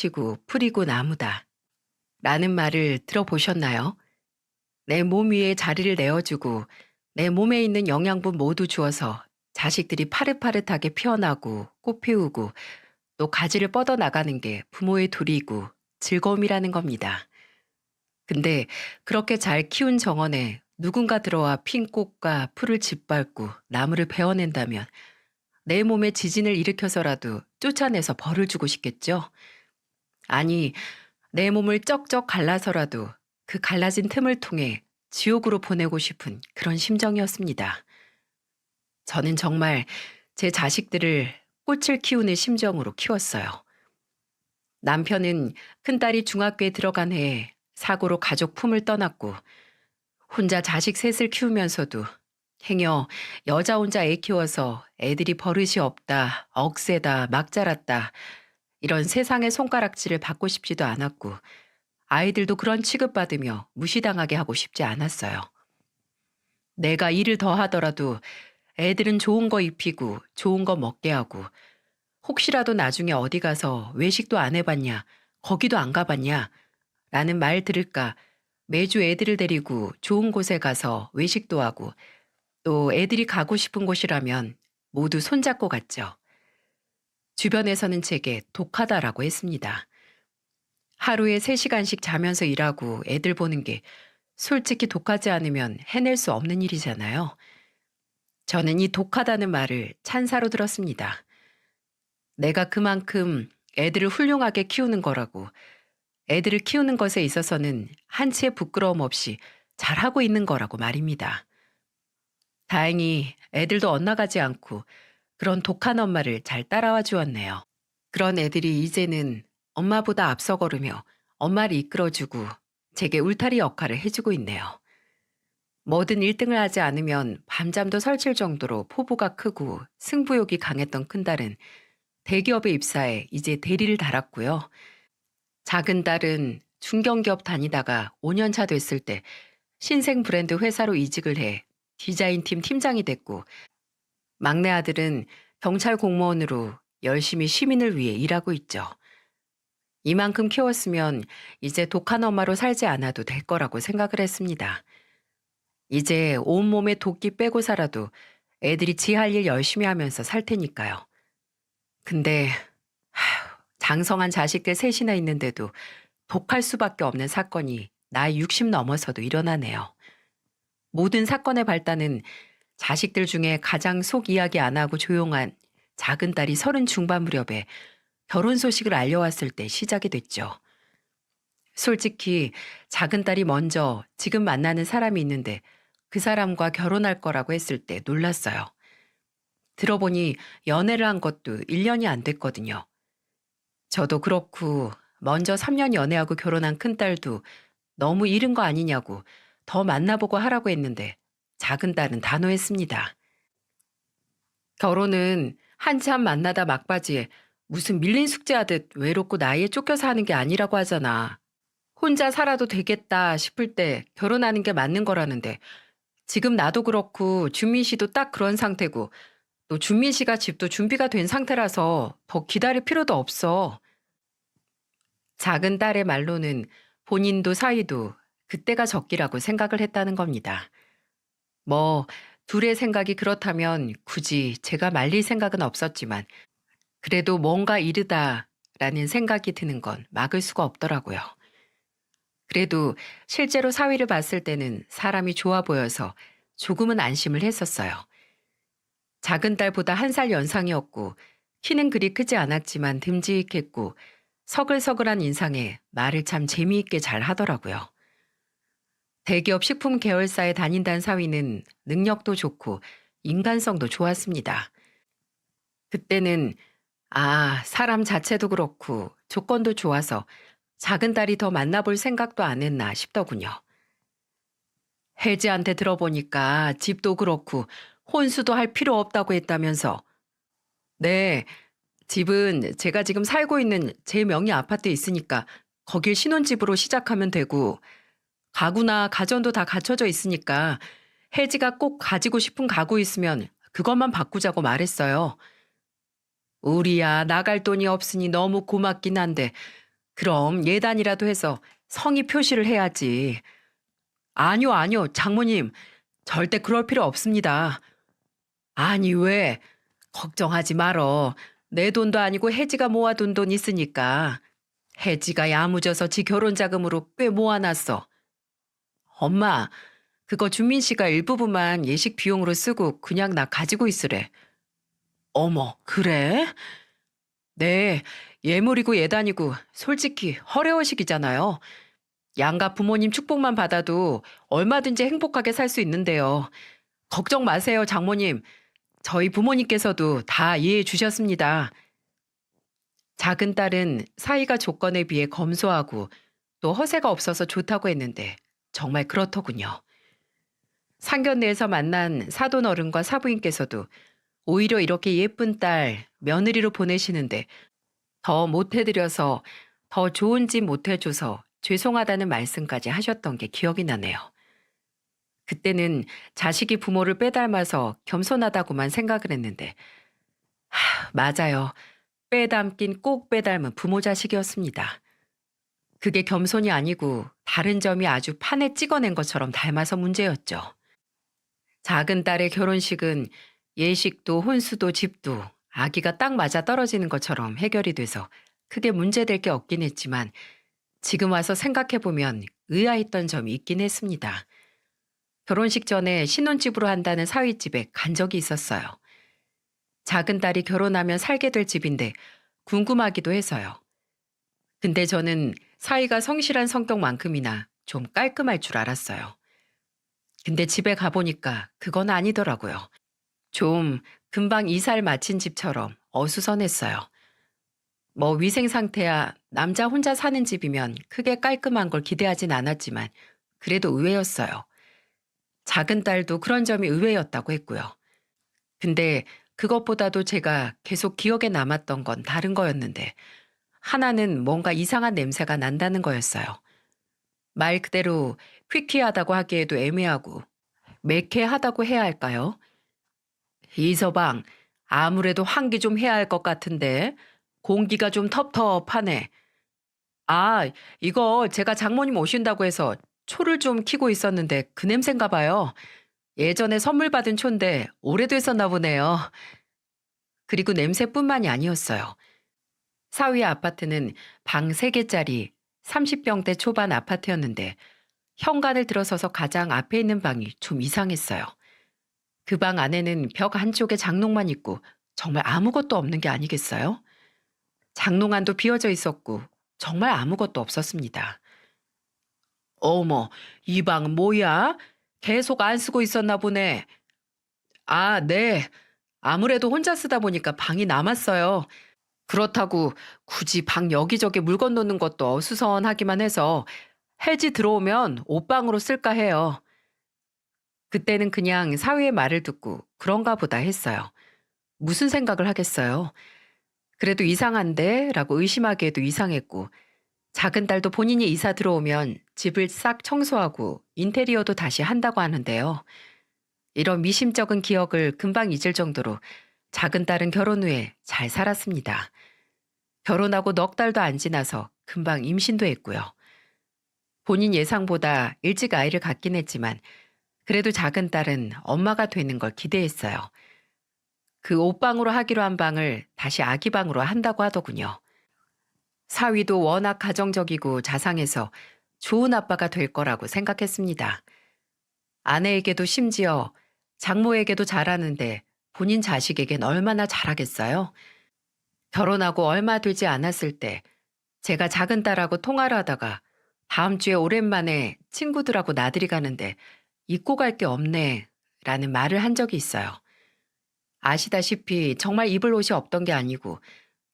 치고 풀이고 나무다. 라는 말을 들어보셨나요? 내 몸 위에 자리를 내어주고 내 몸에 있는 영양분 모두 주어서 자식들이 파릇파릇하게 피어나고 꽃 피우고 또 가지를 뻗어 나가는 게 부모의 도리이고 즐거움이라는 겁니다. 근데 그렇게 잘 키운 정원에 누군가 들어와 핀 꽃과 풀을 짓밟고 나무를 베어낸다면 내 몸에 지진을 일으켜서라도 쫓아내서 벌을 주고 싶겠죠? 아니, 내 몸을 쩍쩍 갈라서라도 그 갈라진 틈을 통해 지옥으로 보내고 싶은 그런 심정이었습니다. 저는 정말 제 자식들을 꽃을 키우는 심정으로 키웠어요. 남편은 큰딸이 중학교에 들어간 해에 사고로 가족 품을 떠났고 혼자 자식 셋을 키우면서도 행여 여자 혼자 애 키워서 애들이 버릇이 없다, 억세다, 막 자랐다 이런 세상의 손가락질을 받고 싶지도 않았고 아이들도 그런 취급받으며 무시당하게 하고 싶지 않았어요. 내가 일을 더 하더라도 애들은 좋은 거 입히고 좋은 거 먹게 하고 혹시라도 나중에 어디 가서 외식도 안 해봤냐, 거기도 안 가봤냐 라는 말 들을까 매주 애들을 데리고 좋은 곳에 가서 외식도 하고 또 애들이 가고 싶은 곳이라면 모두 손잡고 갔죠. 주변에서는 제게 독하다라고 했습니다. 하루에 3시간씩 자면서 일하고 애들 보는 게 솔직히 독하지 않으면 해낼 수 없는 일이잖아요. 저는 이 독하다는 말을 찬사로 들었습니다. 내가 그만큼 애들을 훌륭하게 키우는 거라고, 애들을 키우는 것에 있어서는 한치의 부끄러움 없이 잘하고 있는 거라고 말입니다. 다행히 애들도 엇나가지 않고 그런 독한 엄마를 잘 따라와 주었네요. 그런 애들이 이제는 엄마보다 앞서 걸으며 엄마를 이끌어주고 제게 울타리 역할을 해주고 있네요. 뭐든 1등을 하지 않으면 밤잠도 설칠 정도로 포부가 크고 승부욕이 강했던 큰딸은 대기업에 입사해 이제 대리를 달았고요. 작은 딸은 중견기업 다니다가 5년 차 됐을 때 신생 브랜드 회사로 이직을 해 디자인팀 팀장이 됐고 막내 아들은 경찰 공무원으로 열심히 시민을 위해 일하고 있죠. 이만큼 키웠으면 이제 독한 엄마로 살지 않아도 될 거라고 생각을 했습니다. 이제 온몸에 도끼 빼고 살아도 애들이 지 할 일 열심히 하면서 살 테니까요. 근데 장성한 자식들 셋이나 있는데도 독할 수밖에 없는 사건이 나이 60 넘어서도 일어나네요. 모든 사건의 발단은 자식들 중에 가장 속 이야기 안 하고 조용한 작은 딸이 30 중반 무렵에 결혼 소식을 알려왔을 때 시작이 됐죠. 솔직히 작은 딸이 먼저 지금 만나는 사람이 있는데 그 사람과 결혼할 거라고 했을 때 놀랐어요. 들어보니 연애를 한 것도 1년이 안 됐거든요. 저도 그렇고 먼저 3년 연애하고 결혼한 큰딸도 너무 이른 거 아니냐고 더 만나보고 하라고 했는데 작은 딸은 단호했습니다. 결혼은 한참 만나다 막바지에 무슨 밀린 숙제하듯 외롭고 나이에 쫓겨서 하는 게 아니라고 하잖아. 혼자 살아도 되겠다 싶을 때 결혼하는 게 맞는 거라는데 지금 나도 그렇고 준민 씨도 딱 그런 상태고 또 준민 씨가 집도 준비가 된 상태라서 더 기다릴 필요도 없어. 작은 딸의 말로는 본인도 사위도 그때가 적기라고 생각을 했다는 겁니다. 뭐 둘의 생각이 그렇다면 굳이 제가 말릴 생각은 없었지만 그래도 뭔가 이르다라는 생각이 드는 건 막을 수가 없더라고요. 그래도 실제로 사위를 봤을 때는 사람이 좋아 보여서 조금은 안심을 했었어요. 작은 딸보다 1살 연상이었고 키는 그리 크지 않았지만 듬직했고 서글서글한 인상에 말을 참 재미있게 잘 하더라고요. 대기업 식품 계열사에 다닌다는 사위는 능력도 좋고 인간성도 좋았습니다. 그때는 사람 자체도 그렇고 조건도 좋아서 작은 딸이 더 만나볼 생각도 안 했나 싶더군요. 혜지한테 들어보니까 집도 그렇고 혼수도 할 필요 없다고 했다면서. 네, 집은 제가 지금 살고 있는 제 명의 아파트에 있으니까 거길 신혼집으로 시작하면 되고 가구나 가전도 다 갖춰져 있으니까 혜지가 꼭 가지고 싶은 가구 있으면 그것만 바꾸자고 말했어요. 우리야 나갈 돈이 없으니 너무 고맙긴 한데 그럼 예단이라도 해서 성의 표시를 해야지. 아니요, 아니요, 장모님. 절대 그럴 필요 없습니다. 아니, 왜? 걱정하지 말어. 내 돈도 아니고 혜지가 모아둔 돈 있으니까. 혜지가 야무져서 지 결혼 자금으로 꽤 모아놨어. 엄마, 그거 준민 씨가 일부분만 예식 비용으로 쓰고 그냥 나 가지고 있으래. 어머, 그래? 네, 예물이고 예단이고 솔직히 허례허식이잖아요. 양가 부모님 축복만 받아도 얼마든지 행복하게 살 수 있는데요. 걱정 마세요, 장모님. 저희 부모님께서도 다 이해해 주셨습니다. 작은 딸은 사이가 조건에 비해 검소하고 또 허세가 없어서 좋다고 했는데 정말 그렇더군요. 상견례에서 만난 사돈 어른과 사부인께서도 오히려 이렇게 예쁜 딸 며느리로 보내시는데 더 못해드려서 더 좋은 집 못해줘서 죄송하다는 말씀까지 하셨던 게 기억이 나네요. 그때는 자식이 부모를 빼닮아서 겸손하다고만 생각을 했는데 맞아요. 빼닮긴 꼭 빼닮은 부모 자식이었습니다. 그게 겸손이 아니고 다른 점이 아주 판에 찍어낸 것처럼 닮아서 문제였죠. 작은 딸의 결혼식은 예식도 혼수도 집도 아기가 딱 맞아 떨어지는 것처럼 해결이 돼서 크게 문제될 게 없긴 했지만 지금 와서 생각해보면 의아했던 점이 있긴 했습니다. 결혼식 전에 신혼집으로 한다는 사위집에 간 적이 있었어요. 작은 딸이 결혼하면 살게 될 집인데 궁금하기도 해서요. 근데 저는 사위가 성실한 성격만큼이나 좀 깔끔할 줄 알았어요. 근데 집에 가보니까 그건 아니더라고요. 좀 금방 이사를 마친 집처럼 어수선했어요. 뭐 위생 상태야 남자 혼자 사는 집이면 크게 깔끔한 걸 기대하진 않았지만 그래도 의외였어요. 작은 딸도 그런 점이 의외였다고 했고요. 근데 그것보다도 제가 계속 기억에 남았던 건 다른 거였는데 하나는 뭔가 이상한 냄새가 난다는 거였어요. 말 그대로 퀴퀴하다고 하기에도 애매하고 매캐하다고 해야 할까요? 이서방, 아무래도 환기 좀 해야 할 것 같은데 공기가 좀 텁텁하네. 아, 이거 제가 장모님 오신다고 해서 초를 좀 켜고 있었는데 그 냄새인가 봐요. 예전에 선물 받은 초인데 오래됐었나 보네요. 그리고 냄새뿐만이 아니었어요. 사위 아파트는 방 3개짜리 30평대 초반 아파트였는데 현관을 들어서서 가장 앞에 있는 방이 좀 이상했어요. 그 방 안에는 벽 한쪽에 장롱만 있고 정말 아무것도 없는 게 아니겠어요? 장롱안도 비어져 있었고 정말 아무것도 없었습니다. 어머, 이 방 뭐야? 계속 안 쓰고 있었나 보네. 아, 네. 아무래도 혼자 쓰다 보니까 방이 남았어요. 그렇다고 굳이 방 여기저기 물건 놓는 것도 어수선하기만 해서 혜지 들어오면 옷방으로 쓸까 해요. 그때는 그냥 사위의 말을 듣고 그런가 보다 했어요. 무슨 생각을 하겠어요. 그래도 이상한데? 라고 의심하기에도 이상했고 작은 딸도 본인이 이사 들어오면 집을 싹 청소하고 인테리어도 다시 한다고 하는데요. 이런 미심쩍은 기억을 금방 잊을 정도로 작은 딸은 결혼 후에 잘 살았습니다. 결혼하고 넉 달도 안 지나서 금방 임신도 했고요. 본인 예상보다 일찍 아이를 갖긴 했지만 그래도 작은 딸은 엄마가 되는 걸 기대했어요. 그 옷방으로 하기로 한 방을 다시 아기 방으로 한다고 하더군요. 사위도 워낙 가정적이고 자상해서 좋은 아빠가 될 거라고 생각했습니다. 아내에게도 심지어 장모에게도 잘하는데 본인 자식에겐 얼마나 잘하겠어요? 결혼하고 얼마 되지 않았을 때 제가 작은 딸하고 통화를 하다가 다음 주에 오랜만에 친구들하고 나들이 가는데 입고 갈 게 없네 라는 말을 한 적이 있어요. 아시다시피 정말 입을 옷이 없던 게 아니고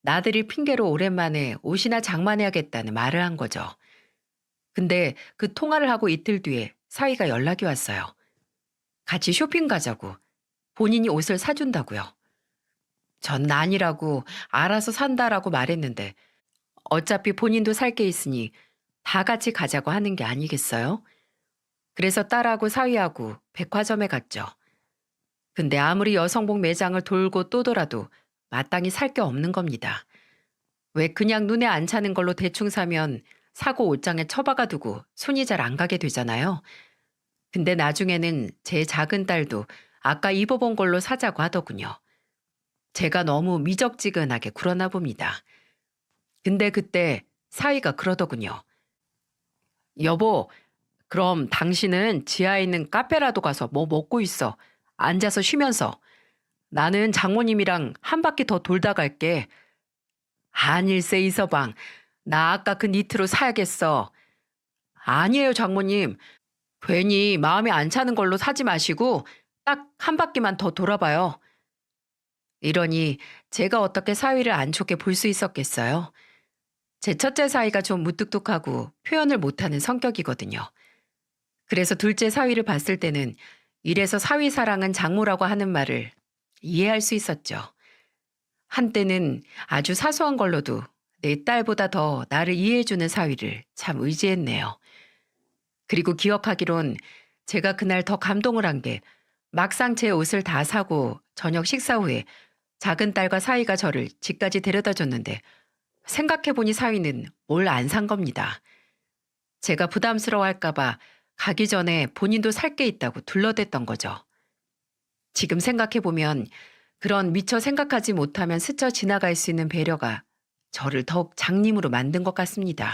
나들이 핑계로 오랜만에 옷이나 장만해야겠다는 말을 한 거죠. 근데 그 통화를 하고 이틀 뒤에 사위가 연락이 왔어요. 같이 쇼핑 가자고. 본인이 옷을 사준다고요. 전 아니라고 알아서 산다라고 말했는데 어차피 본인도 살 게 있으니 다 같이 가자고 하는 게 아니겠어요? 그래서 딸하고 사위하고 백화점에 갔죠. 근데 아무리 여성복 매장을 돌고 또 돌아도 마땅히 살 게 없는 겁니다. 왜 그냥 눈에 안 차는 걸로 대충 사면 사고 옷장에 처박아 두고 손이 잘 안 가게 되잖아요. 근데 나중에는 제 작은 딸도 아까 입어본 걸로 사자고 하더군요. 제가 너무 미적지근하게 굴었나 봅니다. 근데 그때 사위가 그러더군요. 여보, 그럼 당신은 지하에 있는 카페라도 가서 뭐 먹고 있어. 앉아서 쉬면서. 나는 장모님이랑 한 바퀴 더 돌다 갈게. 아닐세 이서방. 나 아까 그 니트로 사야겠어. 아니에요, 장모님. 괜히 마음에 안 차는 걸로 사지 마시고 딱 한 바퀴만 더 돌아봐요. 이러니 제가 어떻게 사위를 안 좋게 볼 수 있었겠어요. 제 첫째 사위가 좀 무뚝뚝하고 표현을 못하는 성격이거든요. 그래서 둘째 사위를 봤을 때는 이래서 사위 사랑은 장모라고 하는 말을 이해할 수 있었죠. 한때는 아주 사소한 걸로도 내 딸보다 더 나를 이해해주는 사위를 참 의지했네요. 그리고 기억하기론 제가 그날 더 감동을 한 게 막상 제 옷을 다 사고 저녁 식사 후에 작은 딸과 사위가 저를 집까지 데려다 줬는데 생각해보니 사위는 뭘 안 산 겁니다. 제가 부담스러워할까봐 가기 전에 본인도 살 게 있다고 둘러댔던 거죠. 지금 생각해보면 그런 미처 생각하지 못하면 스쳐 지나갈 수 있는 배려가 저를 더욱 장님으로 만든 것 같습니다.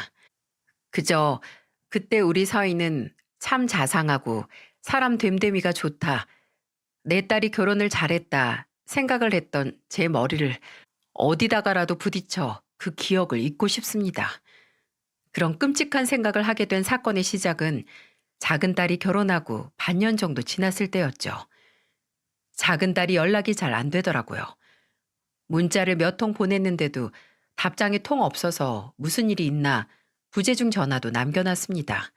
그저 그때 우리 사위는 참 자상하고 사람 됨됨이가 좋다. 내 딸이 결혼을 잘했다 생각을 했던 제 머리를 어디다가라도 부딪혀 그 기억을 잊고 싶습니다. 그런 끔찍한 생각을 하게 된 사건의 시작은 작은 딸이 결혼하고 반년 정도 지났을 때였죠. 작은 딸이 연락이 잘 안 되더라고요. 문자를 몇 통 보냈는데도 답장이 통 없어서 무슨 일이 있나 부재중 전화도 남겨놨습니다.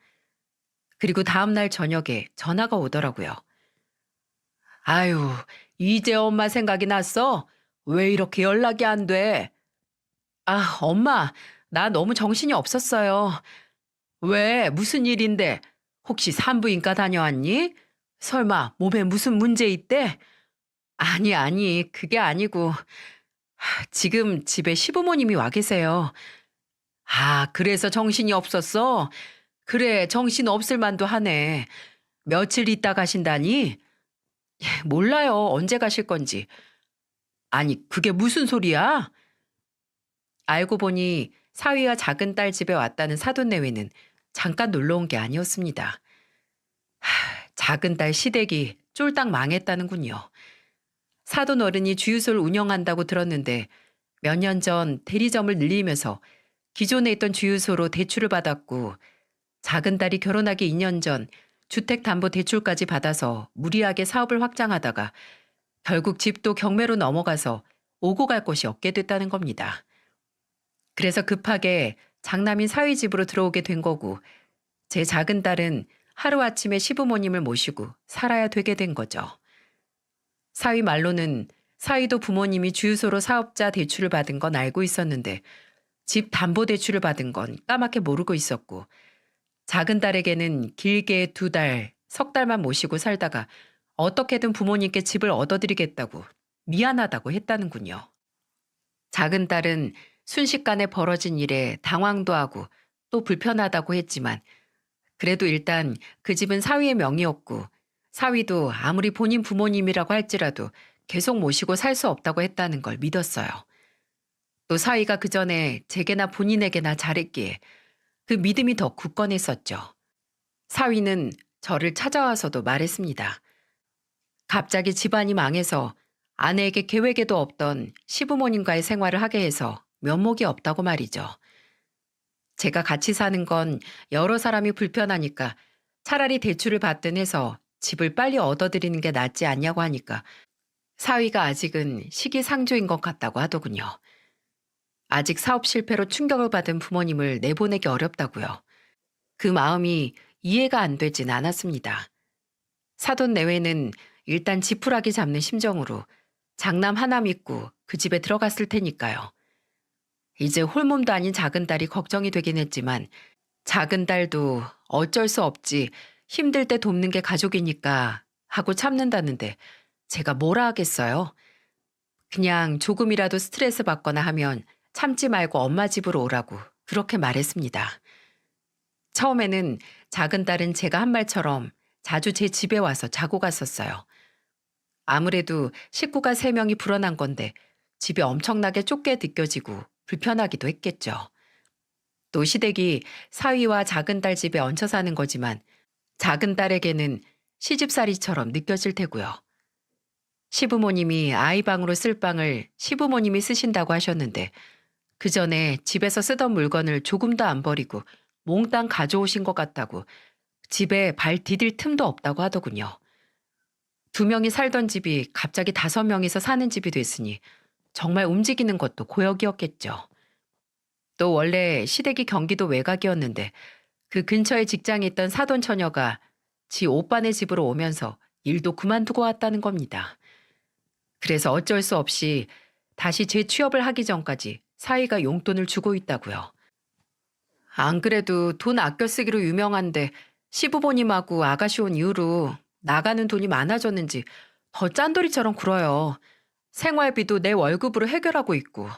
그리고 다음날 저녁에 전화가 오더라고요. 아유, 이제 엄마 생각이 났어? 왜 이렇게 연락이 안 돼? 아, 엄마, 나 너무 정신이 없었어요. 왜? 무슨 일인데? 혹시 산부인과 다녀왔니? 설마 몸에 무슨 문제 있대? 아니, 아니, 그게 아니고 지금 집에 시부모님이 와 계세요. 아, 그래서 정신이 없었어? 그래, 정신 없을 만도 하네. 며칠 있다 가신다니? 몰라요. 언제 가실 건지. 아니, 그게 무슨 소리야? 알고 보니 사위와 작은 딸 집에 왔다는 사돈내외는 잠깐 놀러 온 게 아니었습니다. 작은 딸 시댁이 쫄딱 망했다는군요. 사돈 어른이 주유소를 운영한다고 들었는데 몇 년 전 대리점을 늘리면서 기존에 있던 주유소로 대출을 받았고 작은 딸이 결혼하기 2년 전 주택담보대출까지 받아서 무리하게 사업을 확장하다가 결국 집도 경매로 넘어가서 오고 갈 곳이 없게 됐다는 겁니다. 그래서 급하게 장남인 사위 집으로 들어오게 된 거고 제 작은 딸은 하루아침에 시부모님을 모시고 살아야 되게 된 거죠. 사위 말로는 사위도 부모님이 주유소로 사업자 대출을 받은 건 알고 있었는데 집 담보대출을 받은 건 까맣게 모르고 있었고 작은 딸에게는 길게 2달, 석 달만 모시고 살다가 어떻게든 부모님께 집을 얻어드리겠다고 미안하다고 했다는군요. 작은 딸은 순식간에 벌어진 일에 당황도 하고 또 불편하다고 했지만 그래도 일단 그 집은 사위의 명의였고 사위도 아무리 본인 부모님이라고 할지라도 계속 모시고 살 수 없다고 했다는 걸 믿었어요. 또 사위가 그 전에 제게나 본인에게나 잘했기에 그 믿음이 더 굳건했었죠. 사위는 저를 찾아와서도 말했습니다. 갑자기 집안이 망해서 아내에게 계획에도 없던 시부모님과의 생활을 하게 해서 면목이 없다고 말이죠. 제가 같이 사는 건 여러 사람이 불편하니까 차라리 대출을 받든 해서 집을 빨리 얻어드리는 게 낫지 않냐고 하니까 사위가 아직은 시기상조인 것 같다고 하더군요. 아직 사업 실패로 충격을 받은 부모님을 내보내기 어렵다고요. 그 마음이 이해가 안 되진 않았습니다. 사돈 내외는 일단 지푸라기 잡는 심정으로 장남 하나 믿고 그 집에 들어갔을 테니까요. 이제 홀몸도 아닌 작은 딸이 걱정이 되긴 했지만 작은 딸도 어쩔 수 없지 힘들 때 돕는 게 가족이니까 하고 참는다는데 제가 뭐라 하겠어요. 그냥 조금이라도 스트레스 받거나 하면 참지 말고 엄마 집으로 오라고 그렇게 말했습니다. 처음에는 작은 딸은 제가 한 말처럼 자주 제 집에 와서 자고 갔었어요. 아무래도 식구가 3명이 불어난 건데 집이 엄청나게 좁게 느껴지고 불편하기도 했겠죠. 또 시댁이 사위와 작은 딸 집에 얹혀 사는 거지만 작은 딸에게는 시집살이처럼 느껴질 테고요. 시부모님이 아이 방으로 쓸 방을 시부모님이 쓰신다고 하셨는데 그 전에 집에서 쓰던 물건을 조금도 안 버리고 몽땅 가져오신 것 같다고 집에 발 디딜 틈도 없다고 하더군요. 2명이 살던 집이 갑자기 5명이서 사는 집이 됐으니 정말 움직이는 것도 고역이었겠죠. 또 원래 시댁이 경기도 외곽이었는데 그 근처에 직장에 있던 사돈 처녀가 지 오빠네 집으로 오면서 일도 그만두고 왔다는 겁니다. 그래서 어쩔 수 없이 다시 재취업을 하기 전까지 사위가 용돈을 주고 있다고요. 안 그래도 돈 아껴 쓰기로 유명한데 시부모님하고 아가씨 온 이후로 나가는 돈이 많아졌는지 더 짠돌이처럼 굴어요. 생활비도 내 월급으로 해결하고 있고.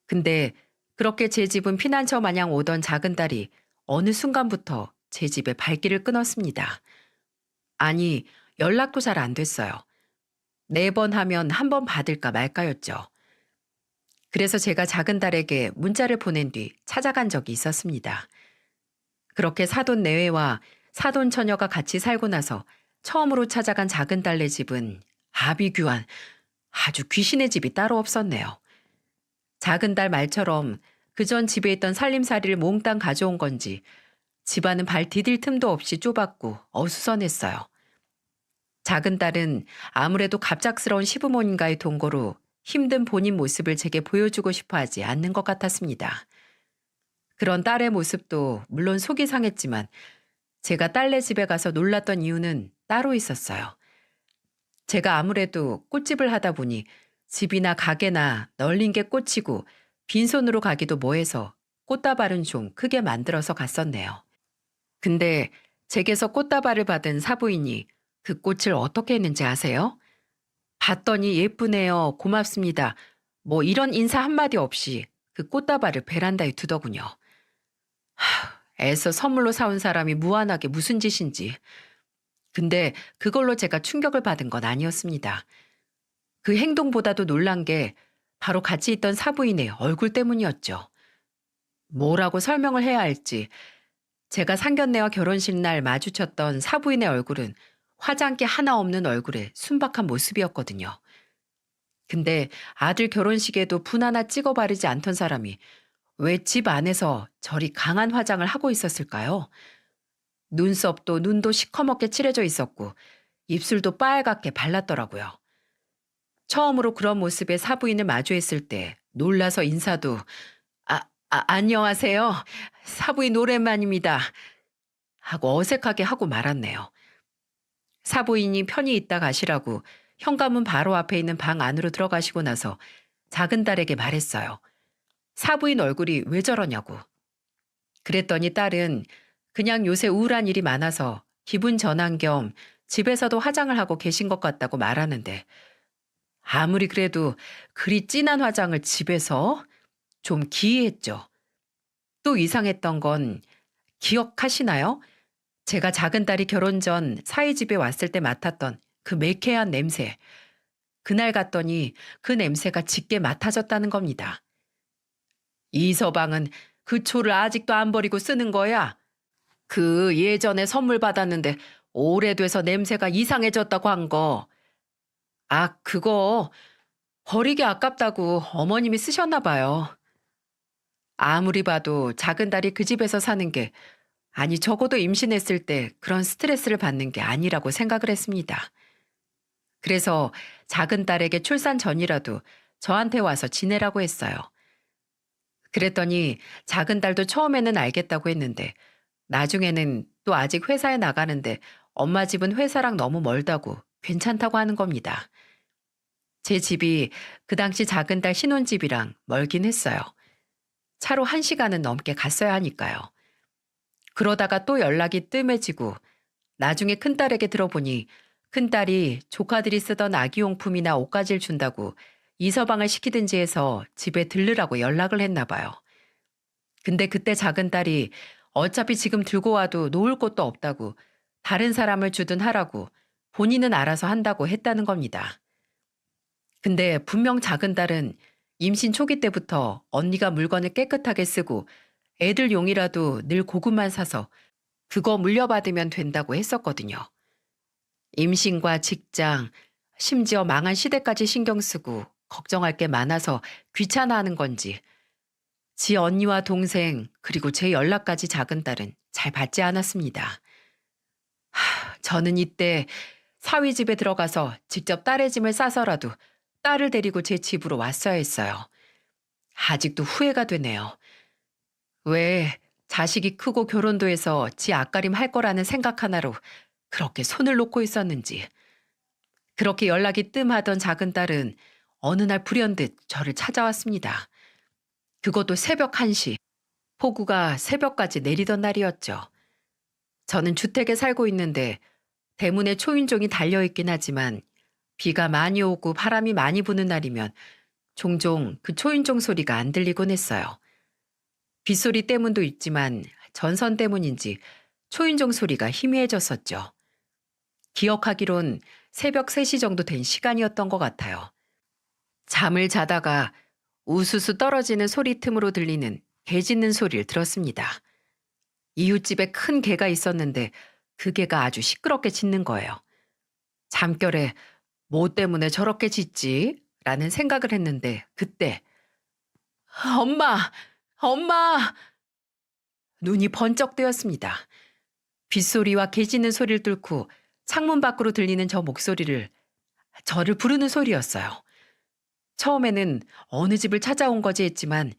근데 그렇게 제 집은 피난처 마냥 오던 작은 딸이 어느 순간부터 제 집에 발길을 끊었습니다. 아니, 연락도 잘 안 됐어요. 4번 하면 1번 받을까 말까였죠. 그래서 제가 작은 딸에게 문자를 보낸 뒤 찾아간 적이 있었습니다. 그렇게 사돈 내외와 사돈 처녀가 같이 살고 나서 처음으로 찾아간 작은 딸네 집은 아비규환, 아주 귀신의 집이 따로 없었네요. 작은 딸 말처럼 그전 집에 있던 살림살이를 몽땅 가져온 건지 집안은 발 디딜 틈도 없이 좁았고 어수선했어요. 작은 딸은 아무래도 갑작스러운 시부모님과의 동거로 힘든 본인 모습을 제게 보여주고 싶어 하지 않는 것 같았습니다. 그런 딸의 모습도 물론 속이 상했지만 제가 딸네 집에 가서 놀랐던 이유는 따로 있었어요. 제가 아무래도 꽃집을 하다 보니 집이나 가게나 널린 게 꽂히고 빈손으로 가기도 뭐해서 꽃다발은 좀 크게 만들어서 갔었네요. 근데 제게서 꽃다발을 받은 사부인이 그 꽃을 어떻게 했는지 아세요? 봤더니 예쁘네요. 고맙습니다. 뭐 이런 인사 한마디 없이 그 꽃다발을 베란다에 두더군요. 애써 선물로 사온 사람이 무안하게 무슨 짓인지. 근데 그걸로 제가 충격을 받은 건 아니었습니다. 그 행동보다도 놀란 게 바로 같이 있던 사부인의 얼굴 때문이었죠. 뭐라고 설명을 해야 할지. 제가 상견례와 결혼식 날 마주쳤던 사부인의 얼굴은 화장기 하나 없는 얼굴에 순박한 모습이었거든요. 근데 아들 결혼식에도 분 하나 찍어 바르지 않던 사람이 왜 집 안에서 저리 강한 화장을 하고 있었을까요? 눈썹도 눈도 시커멓게 칠해져 있었고 입술도 빨갛게 발랐더라고요. 처음으로 그런 모습의 사부인을 마주했을 때 놀라서 인사도 안녕하세요. 사부인 오랜만입니다. 하고 어색하게 하고 말았네요. 사부인이 편히 있다 가시라고 현관문 바로 앞에 있는 방 안으로 들어가시고 나서 작은 딸에게 말했어요. 사부인 얼굴이 왜 저러냐고. 그랬더니 딸은 그냥 요새 우울한 일이 많아서 기분 전환 겸 집에서도 화장을 하고 계신 것 같다고 말하는데 아무리 그래도 그리 진한 화장을 집에서 좀 기이했죠. 또 이상했던 건 기억하시나요? 제가 작은 딸이 결혼 전 사위 집에 왔을 때 맡았던 그 매캐한 냄새. 그날 갔더니 그 냄새가 짙게 맡아졌다는 겁니다. 이 서방은 그 초를 아직도 안 버리고 쓰는 거야. 그 예전에 선물 받았는데 오래돼서 냄새가 이상해졌다고 한 거. 그거 버리기 아깝다고 어머님이 쓰셨나 봐요. 아무리 봐도 작은 딸이 그 집에서 사는 게 아니 적어도 임신했을 때 그런 스트레스를 받는 게 아니라고 생각을 했습니다. 그래서 작은 딸에게 출산 전이라도 저한테 와서 지내라고 했어요. 그랬더니 작은 딸도 처음에는 알겠다고 했는데 나중에는 또 아직 회사에 나가는데 엄마 집은 회사랑 너무 멀다고 괜찮다고 하는 겁니다. 제 집이 그 당시 작은 딸 신혼집이랑 멀긴 했어요. 차로 1시간은 넘게 갔어야 하니까요. 그러다가 또 연락이 뜸해지고 나중에 큰딸에게 들어보니 큰딸이 조카들이 쓰던 아기용품이나 옷가지를 준다고 이서방을 시키든지 해서 집에 들르라고 연락을 했나 봐요. 근데 그때 작은 딸이 어차피 지금 들고 와도 놓을 곳도 없다고 다른 사람을 주든 하라고 본인은 알아서 한다고 했다는 겁니다. 근데 분명 작은 딸은 임신 초기 때부터 언니가 물건을 깨끗하게 쓰고 애들 용이라도 늘 고구만 사서 그거 물려받으면 된다고 했었거든요. 임신과 직장, 심지어 망한 시대까지 신경 쓰고 걱정할 게 많아서 귀찮아하는 건지 지 언니와 동생 그리고 제 연락까지 작은 딸은 잘 받지 않았습니다. 저는 이때 사위 집에 들어가서 직접 딸의 짐을 싸서라도 딸을 데리고 제 집으로 왔어야 했어요. 아직도 후회가 되네요. 왜 자식이 크고 결혼도 해서 지 앞가림 할 거라는 생각 하나로 그렇게 손을 놓고 있었는지. 그렇게 연락이 뜸하던 작은 딸은 어느 날 불현듯 저를 찾아왔습니다. 그것도 새벽 1시. 폭우가 새벽까지 내리던 날이었죠. 저는 주택에 살고 있는데 대문에 초인종이 달려있긴 하지만 비가 많이 오고 바람이 많이 부는 날이면 종종 그 초인종 소리가 안 들리곤 했어요. 빗소리 때문도 있지만 전선 때문인지 초인종 소리가 희미해졌었죠. 기억하기론 새벽 3시 정도 된 시간이었던 것 같아요. 잠을 자다가 우수수 떨어지는 소리 틈으로 들리는 개 짖는 소리를 들었습니다. 이웃집에 큰 개가 있었는데 그 개가 아주 시끄럽게 짖는 거예요. 잠결에 뭐 때문에 저렇게 짖지? 라는 생각을 했는데 그때 엄마! 엄마! 눈이 번쩍 뜨였습니다. 빗소리와 개 짖는 소리를 뚫고 창문 밖으로 들리는 저 목소리를 저를 부르는 소리였어요. 처음에는 어느 집을 찾아온 거지 했지만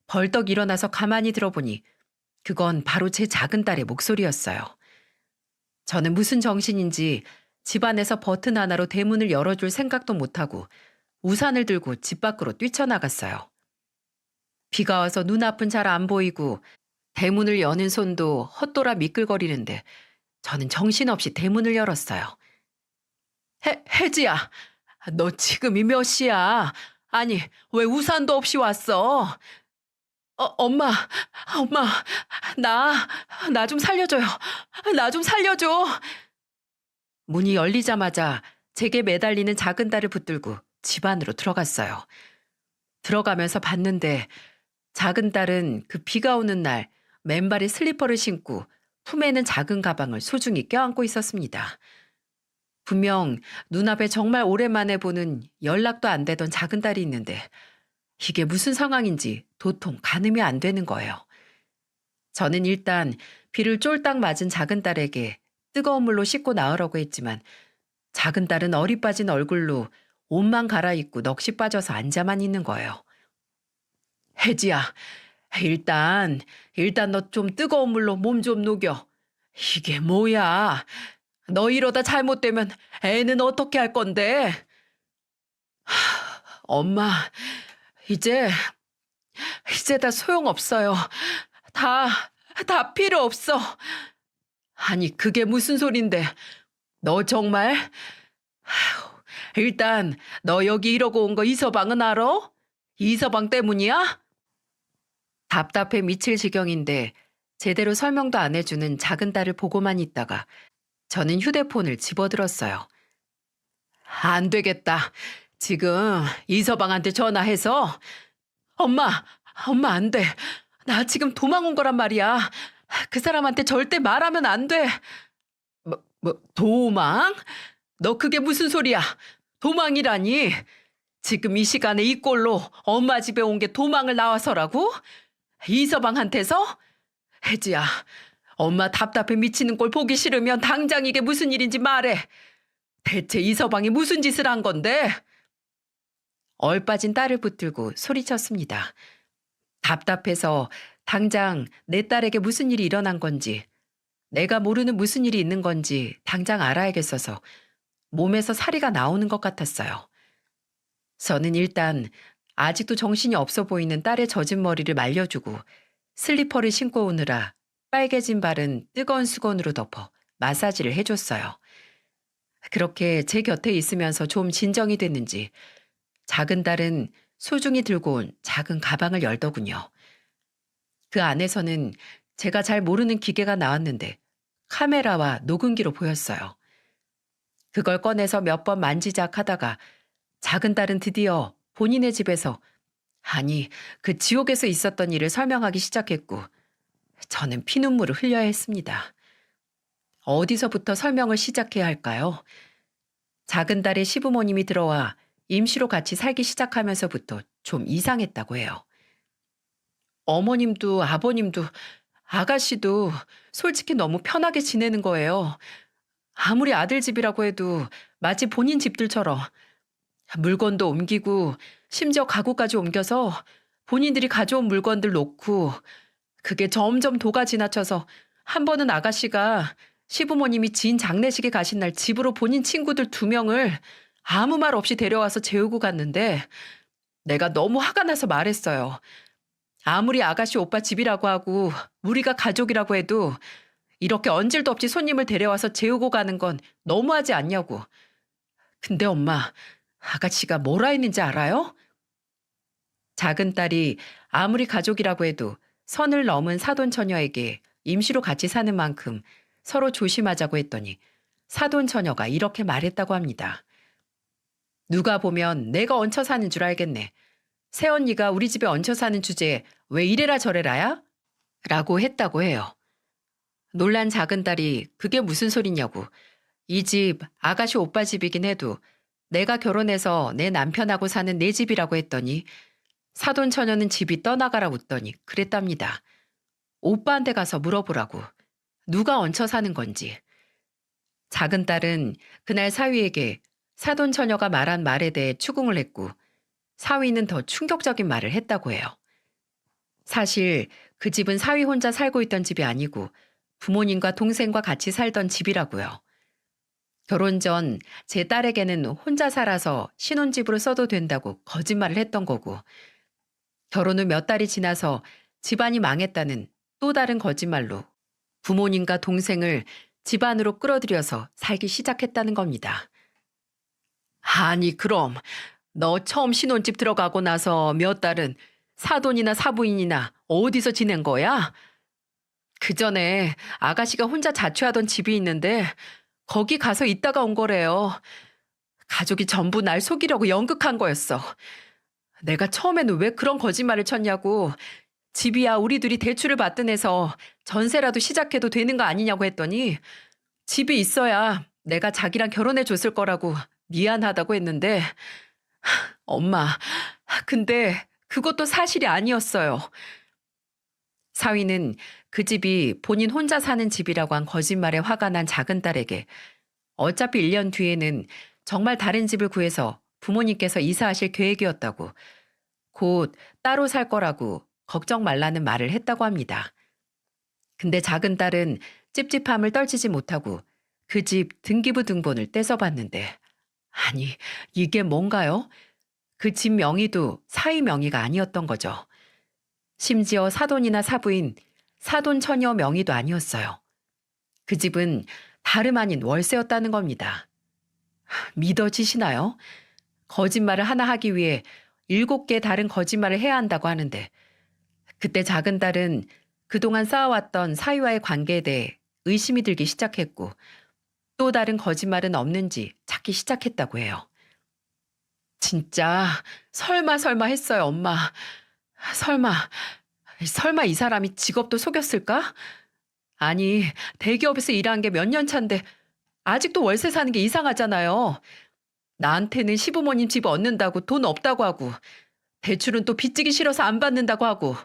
벌떡 일어나서 가만히 들어보니 그건 바로 제 작은 딸의 목소리였어요. 저는 무슨 정신인지 집안에서 버튼 하나로 대문을 열어줄 생각도 못하고 우산을 들고 집 밖으로 뛰쳐나갔어요. 비가 와서 눈앞은 잘 안 보이고 대문을 여는 손도 헛돌아 미끌거리는데 저는 정신없이 대문을 열었어요. 혜지야, 너 지금이 몇 시야? 아니, 왜 우산도 없이 왔어? 엄마, 엄마, 나 좀 살려줘요. 나 좀 살려줘. 문이 열리자마자 제게 매달리는 작은 딸을 붙들고 집 안으로 들어갔어요. 들어가면서 봤는데 작은 딸은 그 비가 오는 날 맨발에 슬리퍼를 신고 품에는 작은 가방을 소중히 껴안고 있었습니다. 분명 눈앞에 정말 오랜만에 보는 연락도 안 되던 작은 딸이 있는데 이게 무슨 상황인지 도통 가늠이 안 되는 거예요. 저는 일단 비를 쫄딱 맞은 작은 딸에게 뜨거운 물로 씻고 나으라고 했지만 작은 딸은 어리 빠진 얼굴로 옷만 갈아입고 넋이 빠져서 앉아만 있는 거예요. 혜지야, 일단 너 좀 뜨거운 물로 몸 좀 녹여. 이게 뭐야? 너 이러다 잘못되면 애는 어떻게 할 건데? 엄마, 이제 다 소용없어요. 다 필요 없어. 아니, 그게 무슨 소린데. 너 정말? 일단 너 여기 이러고 온 거 이서방은 알아? 이서방 때문이야? 답답해 미칠 지경인데 제대로 설명도 안 해주는 작은 딸을 보고만 있다가 저는 휴대폰을 집어들었어요. 안 되겠다. 지금 이서방한테 전화해서 엄마 안 돼. 나 지금 도망 온 거란 말이야. 그 사람한테 절대 말하면 안 돼. 도망? 너 그게 무슨 소리야? 도망이라니? 지금 이 시간에 이 꼴로 엄마 집에 온 게 도망을 나와서라고? 이서방한테서? 혜지야, 엄마 답답해 미치는 꼴 보기 싫으면 당장 이게 무슨 일인지 말해. 대체 이서방이 무슨 짓을 한 건데? 얼빠진 딸을 붙들고 소리쳤습니다. 답답해서 당장 내 딸에게 무슨 일이 일어난 건지, 내가 모르는 무슨 일이 있는 건지 당장 알아야겠어서 몸에서 사리가 나오는 것 같았어요. 저는 일단 아직도 정신이 없어 보이는 딸의 젖은 머리를 말려주고 슬리퍼를 신고 오느라 빨개진 발은 뜨거운 수건으로 덮어 마사지를 해줬어요. 그렇게 제 곁에 있으면서 좀 진정이 됐는지 작은 딸은 소중히 들고 온 작은 가방을 열더군요. 그 안에서는 제가 잘 모르는 기계가 나왔는데 카메라와 녹음기로 보였어요. 그걸 꺼내서 몇 번 만지작 하다가 작은 딸은 드디어 본인의 집에서, 아니, 그 지옥에서 있었던 일을 설명하기 시작했고, 저는 피눈물을 흘려야 했습니다. 어디서부터 설명을 시작해야 할까요? 작은 딸의 시부모님이 들어와 임시로 같이 살기 시작하면서부터 좀 이상했다고 해요. 어머님도 아버님도 아가씨도 솔직히 너무 편하게 지내는 거예요. 아무리 아들 집이라고 해도 마치 본인 집들처럼 물건도 옮기고 심지어 가구까지 옮겨서 본인들이 가져온 물건들 놓고, 그게 점점 도가 지나쳐서 한 번은 아가씨가 시부모님이 지인 장례식에 가신 날 집으로 본인 친구들 2명을 아무 말 없이 데려와서 재우고 갔는데 내가 너무 화가 나서 말했어요. 아무리 아가씨 오빠 집이라고 하고 우리가 가족이라고 해도 이렇게 언질도 없이 손님을 데려와서 재우고 가는 건 너무하지 않냐고. 근데 엄마, 아가씨가 뭐라 했는지 알아요? 작은 딸이 아무리 가족이라고 해도 선을 넘은 사돈 처녀에게 임시로 같이 사는 만큼 서로 조심하자고 했더니 사돈 처녀가 이렇게 말했다고 합니다. 누가 보면 내가 얹혀 사는 줄 알겠네. 새언니가 우리 집에 얹혀 사는 주제에 왜 이래라 저래라야? 라고 했다고 해요. 놀란 작은 딸이 그게 무슨 소리냐고. 이 집 아가씨 오빠 집이긴 해도 내가 결혼해서 내 남편하고 사는 내 집이라고 했더니 사돈 처녀는 집이 떠나가라 웃더니 그랬답니다. 오빠한테 가서 물어보라고. 누가 얹혀 사는 건지. 작은 딸은 그날 사위에게 사돈 처녀가 말한 말에 대해 추궁을 했고, 사위는 더 충격적인 말을 했다고 해요. 사실 그 집은 사위 혼자 살고 있던 집이 아니고 부모님과 동생과 같이 살던 집이라고요. 결혼 전 제 딸에게는 혼자 살아서 신혼집으로 써도 된다고 거짓말을 했던 거고, 결혼 후 몇 달이 지나서 집안이 망했다는 또 다른 거짓말로 부모님과 동생을 집안으로 끌어들여서 살기 시작했다는 겁니다. 아니 그럼 너 처음 신혼집 들어가고 나서 몇 달은 사돈이나 사부인이나 어디서 지낸 거야? 그 전에 아가씨가 혼자 자취하던 집이 있는데 거기 가서 있다가 온 거래요. 가족이 전부 날 속이려고 연극한 거였어. 내가 처음에는 왜 그런 거짓말을 쳤냐고, 집이야 우리 둘이 대출을 받든 해서 전세라도 시작해도 되는 거 아니냐고 했더니 집이 있어야 내가 자기랑 결혼해 줬을 거라고 미안하다고 했는데, 엄마, 근데 그것도 사실이 아니었어요. 사위는 그 집이 본인 혼자 사는 집이라고 한 거짓말에 화가 난 작은 딸에게 어차피 1년 뒤에는 정말 다른 집을 구해서 부모님께서 이사하실 계획이었다고, 곧 따로 살 거라고 걱정 말라는 말을 했다고 합니다. 근데 작은 딸은 찝찝함을 떨치지 못하고 그 집 등기부 등본을 떼서봤는데, 아니 이게 뭔가요? 그 집 명의도 사위 명의가 아니었던 거죠. 심지어 사돈이나 사부인 사돈 처녀 명의도 아니었어요. 그 집은 다름 아닌 월세였다는 겁니다. 믿어지시나요? 거짓말을 하나 하기 위해 7개 다른 거짓말을 해야 한다고 하는데, 그때 작은 딸은 그동안 쌓아왔던 사위와의 관계에 대해 의심이 들기 시작했고, 또 다른 거짓말은 없는지 찾기 시작했다고 해요. 진짜 설마 했어요, 엄마. 설마 이 사람이 직업도 속였을까? 아니, 대기업에서 일한 게 몇 년 차인데 아직도 월세 사는 게 이상하잖아요. 나한테는 시부모님 집 얻는다고 돈 없다고 하고, 대출은 또 빚지기 싫어서 안 받는다고 하고.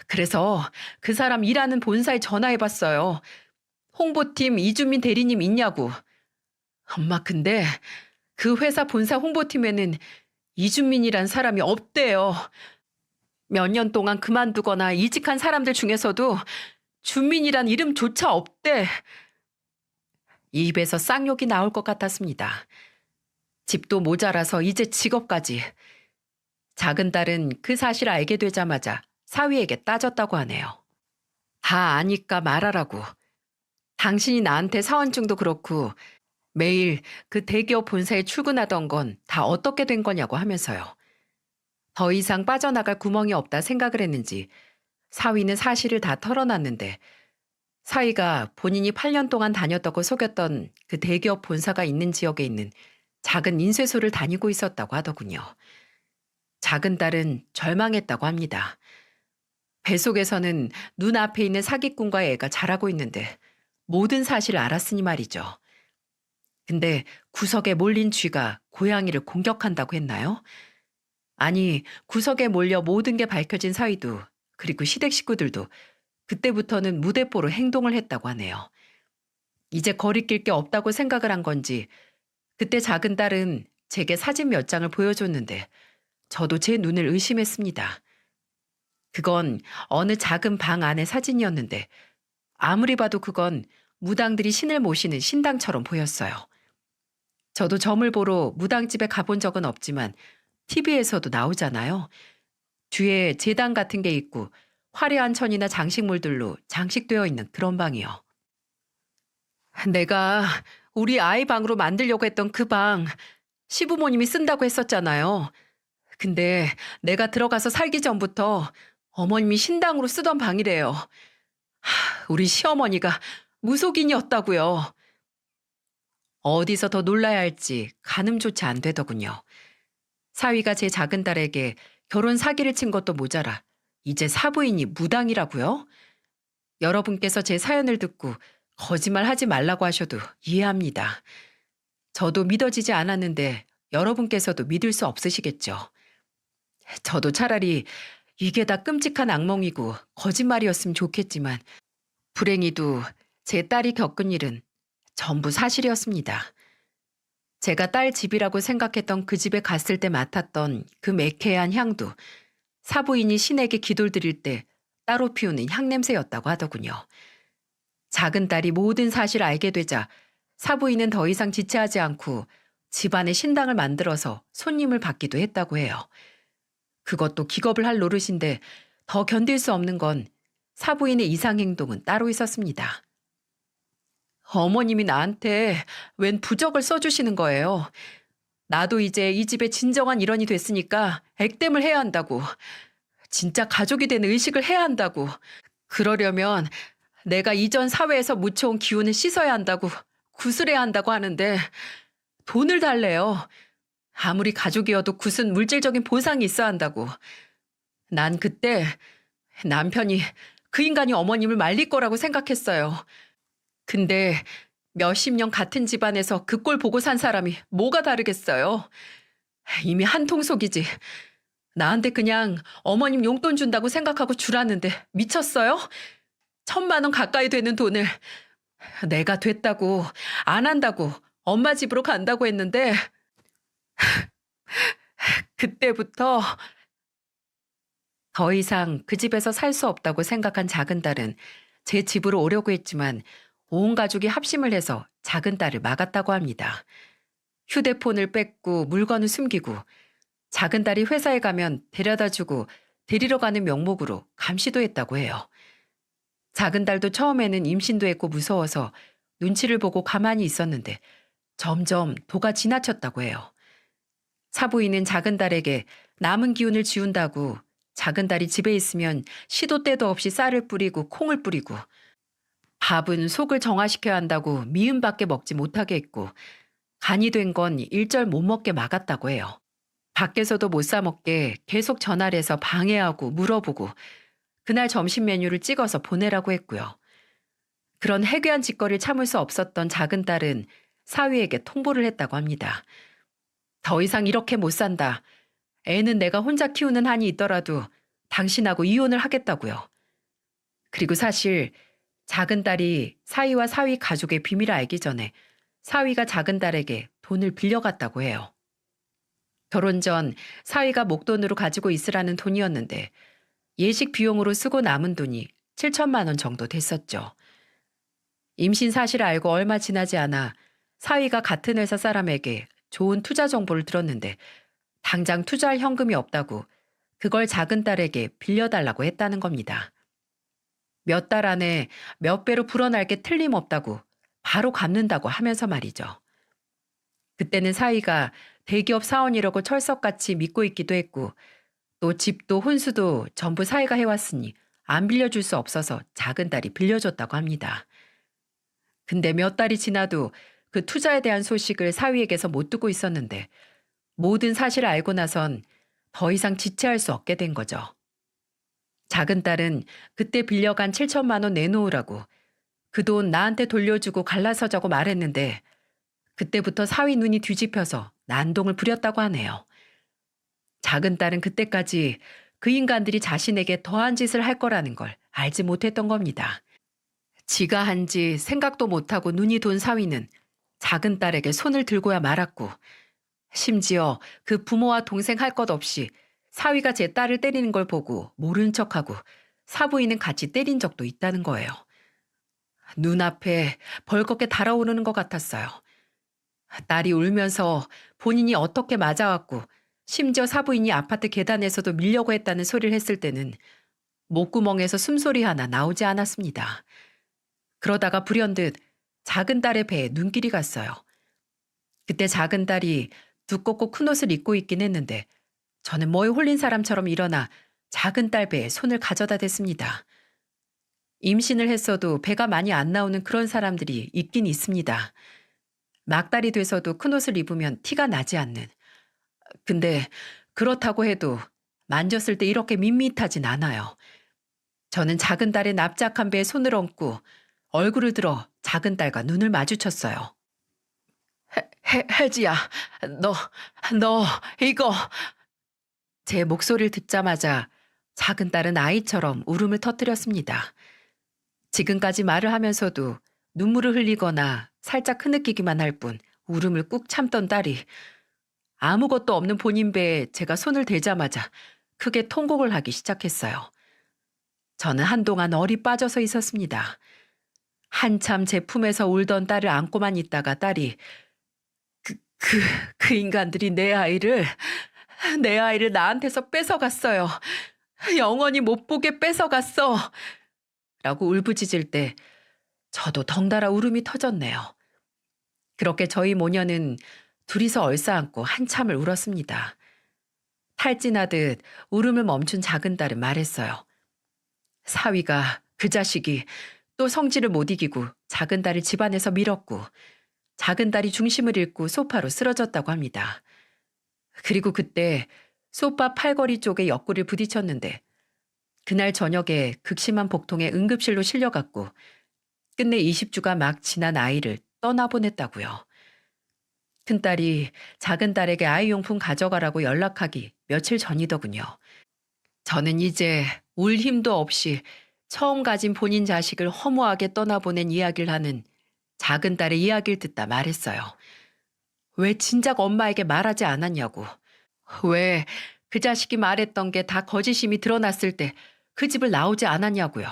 그래서 그 사람 일하는 본사에 전화해봤어요. 홍보팀 이주민 대리님 있냐고. 엄마, 근데 그 회사 본사 홍보팀에는 이주민이란 사람이 없대요. 몇 년 동안 그만두거나 이직한 사람들 중에서도 주민이란 이름조차 없대. 입에서 쌍욕이 나올 것 같았습니다. 집도 모자라서 이제 직업까지. 작은 딸은 그 사실을 알게 되자마자 사위에게 따졌다고 하네요. 다 아니까 말하라고. 당신이 나한테 사원증도 그렇고 매일 그 대기업 본사에 출근하던 건 다 어떻게 된 거냐고 하면서요. 더 이상 빠져나갈 구멍이 없다 생각을 했는지 사위는 사실을 다 털어놨는데 사위가 본인이 8년 동안 다녔다고 속였던 그 대기업 본사가 있는 지역에 있는 작은 인쇄소를 다니고 있었다고 하더군요. 작은 딸은 절망했다고 합니다. 뱃속에서는 눈앞에 있는 사기꾼과의 애가 자라고 있는데 모든 사실을 알았으니 말이죠. 근데 구석에 몰린 쥐가 고양이를 공격한다고 했나요? 아니, 구석에 몰려 모든 게 밝혀진 사위도 그리고 시댁 식구들도 그때부터는 무대뽀로 행동을 했다고 하네요. 이제 거리낄 게 없다고 생각을 한 건지 그때 작은 딸은 제게 사진 몇 장을 보여줬는데 저도 제 눈을 의심했습니다. 그건 어느 작은 방 안의 사진이었는데 아무리 봐도 그건 무당들이 신을 모시는 신당처럼 보였어요. 저도 점을 보러 무당집에 가본 적은 없지만 TV에서도 나오잖아요. 뒤에 제단 같은 게 있고 화려한 천이나 장식물들로 장식되어 있는 그런 방이요. 내가 우리 아이 방으로 만들려고 했던 그 방 시부모님이 쓴다고 했었잖아요. 근데 내가 들어가서 살기 전부터 어머님이 신당으로 쓰던 방이래요. 우리 시어머니가 무속인이었다고요. 어디서 더 놀라야 할지 가늠조차 안 되더군요. 사위가 제 작은 딸에게 결혼 사기를 친 것도 모자라 이제 사부인이 무당이라고요? 여러분께서 제 사연을 듣고 거짓말하지 말라고 하셔도 이해합니다. 저도 믿어지지 않았는데 여러분께서도 믿을 수 없으시겠죠. 저도 차라리 이게 다 끔찍한 악몽이고 거짓말이었으면 좋겠지만 불행히도 제 딸이 겪은 일은 전부 사실이었습니다. 제가 딸 집이라고 생각했던 그 집에 갔을 때 맡았던 그 매캐한 향도 사부인이 신에게 기도를 드릴 때 따로 피우는 향냄새였다고 하더군요. 작은 딸이 모든 사실을 알게 되자 사부인은 더 이상 지체하지 않고 집안에 신당을 만들어서 손님을 받기도 했다고 해요. 그것도 기겁을 할 노릇인데 더 견딜 수 없는 건 사부인의 이상 행동은 따로 있었습니다. 어머님이 나한테 웬 부적을 써주시는 거예요. 나도 이제 이 집의 진정한 일원이 됐으니까 액땜을 해야 한다고. 진짜 가족이 된 의식을 해야 한다고. 그러려면 내가 이전 사회에서 묻혀온 기운을 씻어야 한다고, 구슬해야 한다고 하는데 돈을 달래요. 아무리 가족이어도 굳은 물질적인 보상이 있어야 한다고. 난 그때 남편이 그 인간이 어머님을 말릴 거라고 생각했어요. 근데 몇십 년 같은 집안에서 그 꼴 보고 산 사람이 뭐가 다르겠어요. 이미 한통속이지. 나한테 그냥 어머님 용돈 준다고 생각하고 줄았는데 미쳤어요? 1,000만 원 가까이 되는 돈을 내가 됐다고 안 한다고 엄마 집으로 간다고 했는데 그때부터 더 이상 그 집에서 살 수 없다고 생각한 작은 딸은 제 집으로 오려고 했지만 온 가족이 합심을 해서 작은 딸을 막았다고 합니다. 휴대폰을 뺏고 물건을 숨기고 작은 딸이 회사에 가면 데려다주고 데리러 가는 명목으로 감시도 했다고 해요. 작은 딸도 처음에는 임신도 했고 무서워서 눈치를 보고 가만히 있었는데 점점 도가 지나쳤다고 해요. 사부인은 작은 딸에게 남은 기운을 지운다고 작은 딸이 집에 있으면 시도 때도 없이 쌀을 뿌리고 콩을 뿌리고 밥은 속을 정화시켜야 한다고 미음밖에 먹지 못하게 했고 간이 된 건 일절 못 먹게 막았다고 해요. 밖에서도 못 사 먹게 계속 전화를 해서 방해하고 물어보고 그날 점심 메뉴를 찍어서 보내라고 했고요. 그런 해괴한 짓거리를 참을 수 없었던 작은 딸은 사위에게 통보를 했다고 합니다. 더 이상 이렇게 못 산다. 애는 내가 혼자 키우는 한이 있더라도 당신하고 이혼을 하겠다고요. 그리고 사실 작은 딸이 사위와 사위 가족의 비밀을 알기 전에 사위가 작은 딸에게 돈을 빌려갔다고 해요. 결혼 전 사위가 목돈으로 가지고 있으라는 돈이었는데 예식 비용으로 쓰고 남은 돈이 7천만 원 정도 됐었죠. 임신 사실을 알고 얼마 지나지 않아 사위가 같은 회사 사람에게 좋은 투자 정보를 들었는데 당장 투자할 현금이 없다고 그걸 작은 딸에게 빌려달라고 했다는 겁니다. 몇 달 안에 몇 배로 불어날 게 틀림없다고 바로 갚는다고 하면서 말이죠. 그때는 사위가 대기업 사원이라고 철석같이 믿고 있기도 했고 또 집도 혼수도 전부 사위가 해왔으니 안 빌려줄 수 없어서 작은 딸이 빌려줬다고 합니다. 근데 몇 달이 지나도 그 투자에 대한 소식을 사위에게서 못 듣고 있었는데 모든 사실을 알고 나선 더 이상 지체할 수 없게 된 거죠. 작은 딸은 그때 빌려간 7천만 원 내놓으라고 그 돈 나한테 돌려주고 갈라서자고 말했는데 그때부터 사위 눈이 뒤집혀서 난동을 부렸다고 하네요. 작은 딸은 그때까지 그 인간들이 자신에게 더한 짓을 할 거라는 걸 알지 못했던 겁니다. 지가 한지 생각도 못하고 눈이 돈 사위는 작은 딸에게 손을 들고야 말았고 심지어 그 부모와 동생 할 것 없이 사위가 제 딸을 때리는 걸 보고 모른 척하고 사부인은 같이 때린 적도 있다는 거예요. 눈앞에 벌겋게 달아오르는 것 같았어요. 딸이 울면서 본인이 어떻게 맞아왔고 심지어 사부인이 아파트 계단에서도 밀려고 했다는 소리를 했을 때는 목구멍에서 숨소리 하나 나오지 않았습니다. 그러다가 불현듯 작은 딸의 배에 눈길이 갔어요. 그때 작은 딸이 두껍고 큰 옷을 입고 있긴 했는데 저는 뭐에 홀린 사람처럼 일어나 작은 딸 배에 손을 가져다 댔습니다. 임신을 했어도 배가 많이 안 나오는 그런 사람들이 있긴 있습니다. 막달이 돼서도 큰 옷을 입으면 티가 나지 않는. 근데 그렇다고 해도 만졌을 때 이렇게 밋밋하진 않아요. 저는 작은 딸의 납작한 배에 손을 얹고 얼굴을 들어 작은 딸과 눈을 마주쳤어요. 혜지야, 너 이거. 제 목소리를 듣자마자 작은 딸은 아이처럼 울음을 터뜨렸습니다. 지금까지 말을 하면서도 눈물을 흘리거나 살짝 흐느끼기만 할 뿐 울음을 꾹 참던 딸이 아무것도 없는 본인 배에 제가 손을 대자마자 크게 통곡을 하기 시작했어요. 저는 한동안 얼이 빠져서 있었습니다. 한참 제 품에서 울던 딸을 안고만 있다가 딸이 그 인간들이 내 아이를 나한테서 뺏어갔어요. 영원히 못 보게 뺏어갔어. 라고 울부짖을 때 저도 덩달아 울음이 터졌네요. 그렇게 저희 모녀는 둘이서 얼싸안고 한참을 울었습니다. 탈진하듯 울음을 멈춘 작은 딸은 말했어요. 사위가 그 자식이 또 성질을 못 이기고 작은 딸을 집안에서 밀었고 작은 딸이 중심을 잃고 소파로 쓰러졌다고 합니다. 그리고 그때 소파 팔걸이 쪽에 옆구리를 부딪혔는데 그날 저녁에 극심한 복통에 응급실로 실려갔고 끝내 20주가 막 지난 아이를 떠나보냈다고요. 큰딸이 작은 딸에게 아이용품 가져가라고 연락하기 며칠 전이더군요. 저는 이제 울 힘도 없이 처음 가진 본인 자식을 허무하게 떠나보낸 이야기를 하는 작은 딸의 이야기를 듣다 말했어요. 왜 진작 엄마에게 말하지 않았냐고. 왜 그 자식이 말했던 게 다 거짓임이 드러났을 때 그 집을 나오지 않았냐고요.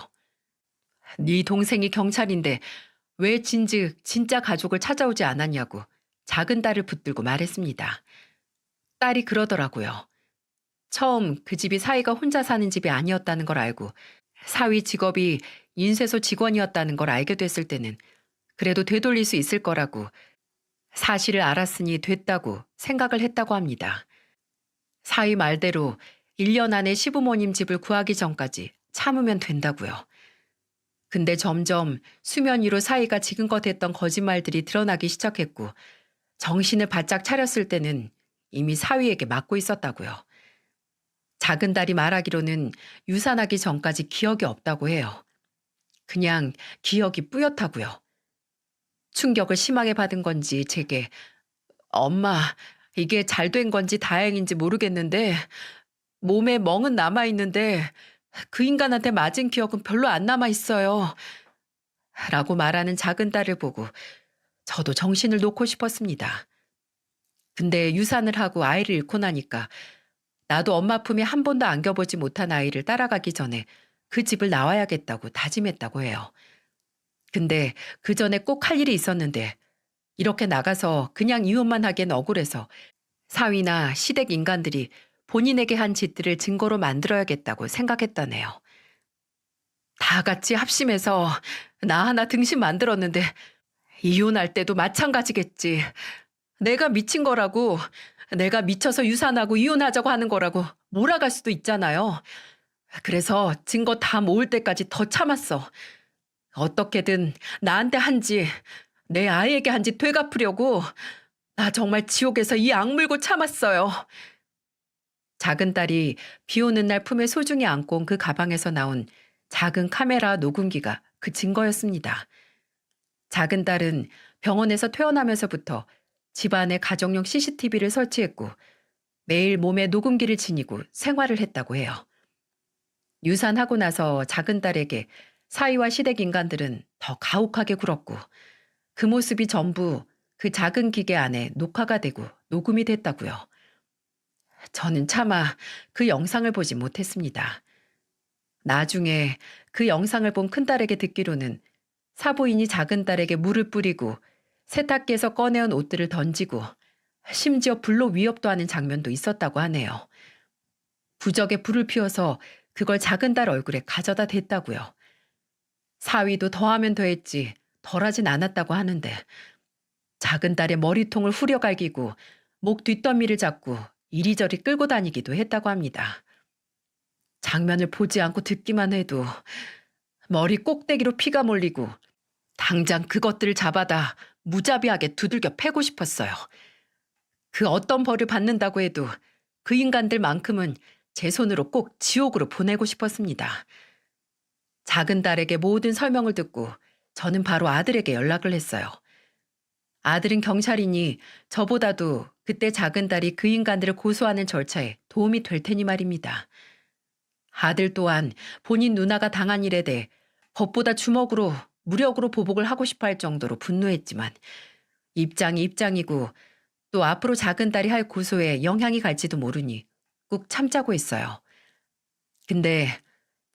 네 동생이 경찰인데 왜 진즉 진짜 가족을 찾아오지 않았냐고 작은 딸을 붙들고 말했습니다. 딸이 그러더라고요. 처음 그 집이 사위가 혼자 사는 집이 아니었다는 걸 알고 사위 직업이 인쇄소 직원이었다는 걸 알게 됐을 때는 그래도 되돌릴 수 있을 거라고 사실을 알았으니 됐다고 생각을 했다고 합니다. 사위 말대로 1년 안에 시부모님 집을 구하기 전까지 참으면 된다고요. 근데 점점 수면 위로 사위가 지금껏 했던 거짓말들이 드러나기 시작했고 정신을 바짝 차렸을 때는 이미 사위에게 맡고 있었다고요. 작은 딸이 말하기로는 유산하기 전까지 기억이 없다고 해요. 그냥 기억이 뿌옇다고요. 충격을 심하게 받은 건지 제게 엄마 이게 잘 된 건지 다행인지 모르겠는데 몸에 멍은 남아있는데 그 인간한테 맞은 기억은 별로 안 남아있어요. 라고 말하는 작은 딸을 보고 저도 정신을 놓고 싶었습니다. 근데 유산을 하고 아이를 잃고 나니까 나도 엄마 품에 한 번도 안겨보지 못한 아이를 따라가기 전에 그 집을 나와야겠다고 다짐했다고 해요. 근데 그 전에 꼭 할 일이 있었는데 이렇게 나가서 그냥 이혼만 하기엔 억울해서 사위나 시댁 인간들이 본인에게 한 짓들을 증거로 만들어야겠다고 생각했다네요. 다 같이 합심해서 나 하나 등신 만들었는데 이혼할 때도 마찬가지겠지. 내가 미친 거라고, 내가 미쳐서 유산하고 이혼하자고 하는 거라고 몰아갈 수도 있잖아요. 그래서 증거 다 모을 때까지 더 참았어. 어떻게든 나한테 한지, 내 아이에게 한지 되갚으려고 나 정말 지옥에서 이 악물고 참았어요. 작은 딸이 비 오는 날 품에 소중히 안고 온 그 가방에서 나온 작은 카메라 녹음기가 그 증거였습니다. 작은 딸은 병원에서 퇴원하면서부터 집안에 가정용 CCTV를 설치했고 매일 몸에 녹음기를 지니고 생활을 했다고 해요. 유산하고 나서 작은 딸에게 사위와 시댁 인간들은 더 가혹하게 굴었고 그 모습이 전부 그 작은 기계 안에 녹화가 되고 녹음이 됐다고요. 저는 차마 그 영상을 보지 못했습니다. 나중에 그 영상을 본 큰딸에게 듣기로는 사부인이 작은 딸에게 물을 뿌리고 세탁기에서 꺼내온 옷들을 던지고 심지어 불로 위협도 하는 장면도 있었다고 하네요. 부적에 불을 피워서 그걸 작은 딸 얼굴에 가져다 댔다고요. 사위도 더하면 더했지 덜하진 않았다고 하는데 작은 딸의 머리통을 후려갈기고 목 뒷덜미를 잡고 이리저리 끌고 다니기도 했다고 합니다. 장면을 보지 않고 듣기만 해도 머리 꼭대기로 피가 몰리고 당장 그것들을 잡아다 무자비하게 두들겨 패고 싶었어요. 그 어떤 벌을 받는다고 해도 그 인간들만큼은 제 손으로 꼭 지옥으로 보내고 싶었습니다. 작은 딸에게 모든 설명을 듣고 저는 바로 아들에게 연락을 했어요. 아들은 경찰이니 저보다도 그때 작은 딸이 그 인간들을 고소하는 절차에 도움이 될 테니 말입니다. 아들 또한 본인 누나가 당한 일에 대해 법보다 주먹으로 무력으로 보복을 하고 싶어 할 정도로 분노했지만 입장이 입장이고 또 앞으로 작은 딸이 할 고소에 영향이 갈지도 모르니 꾹 참자고 했어요. 근데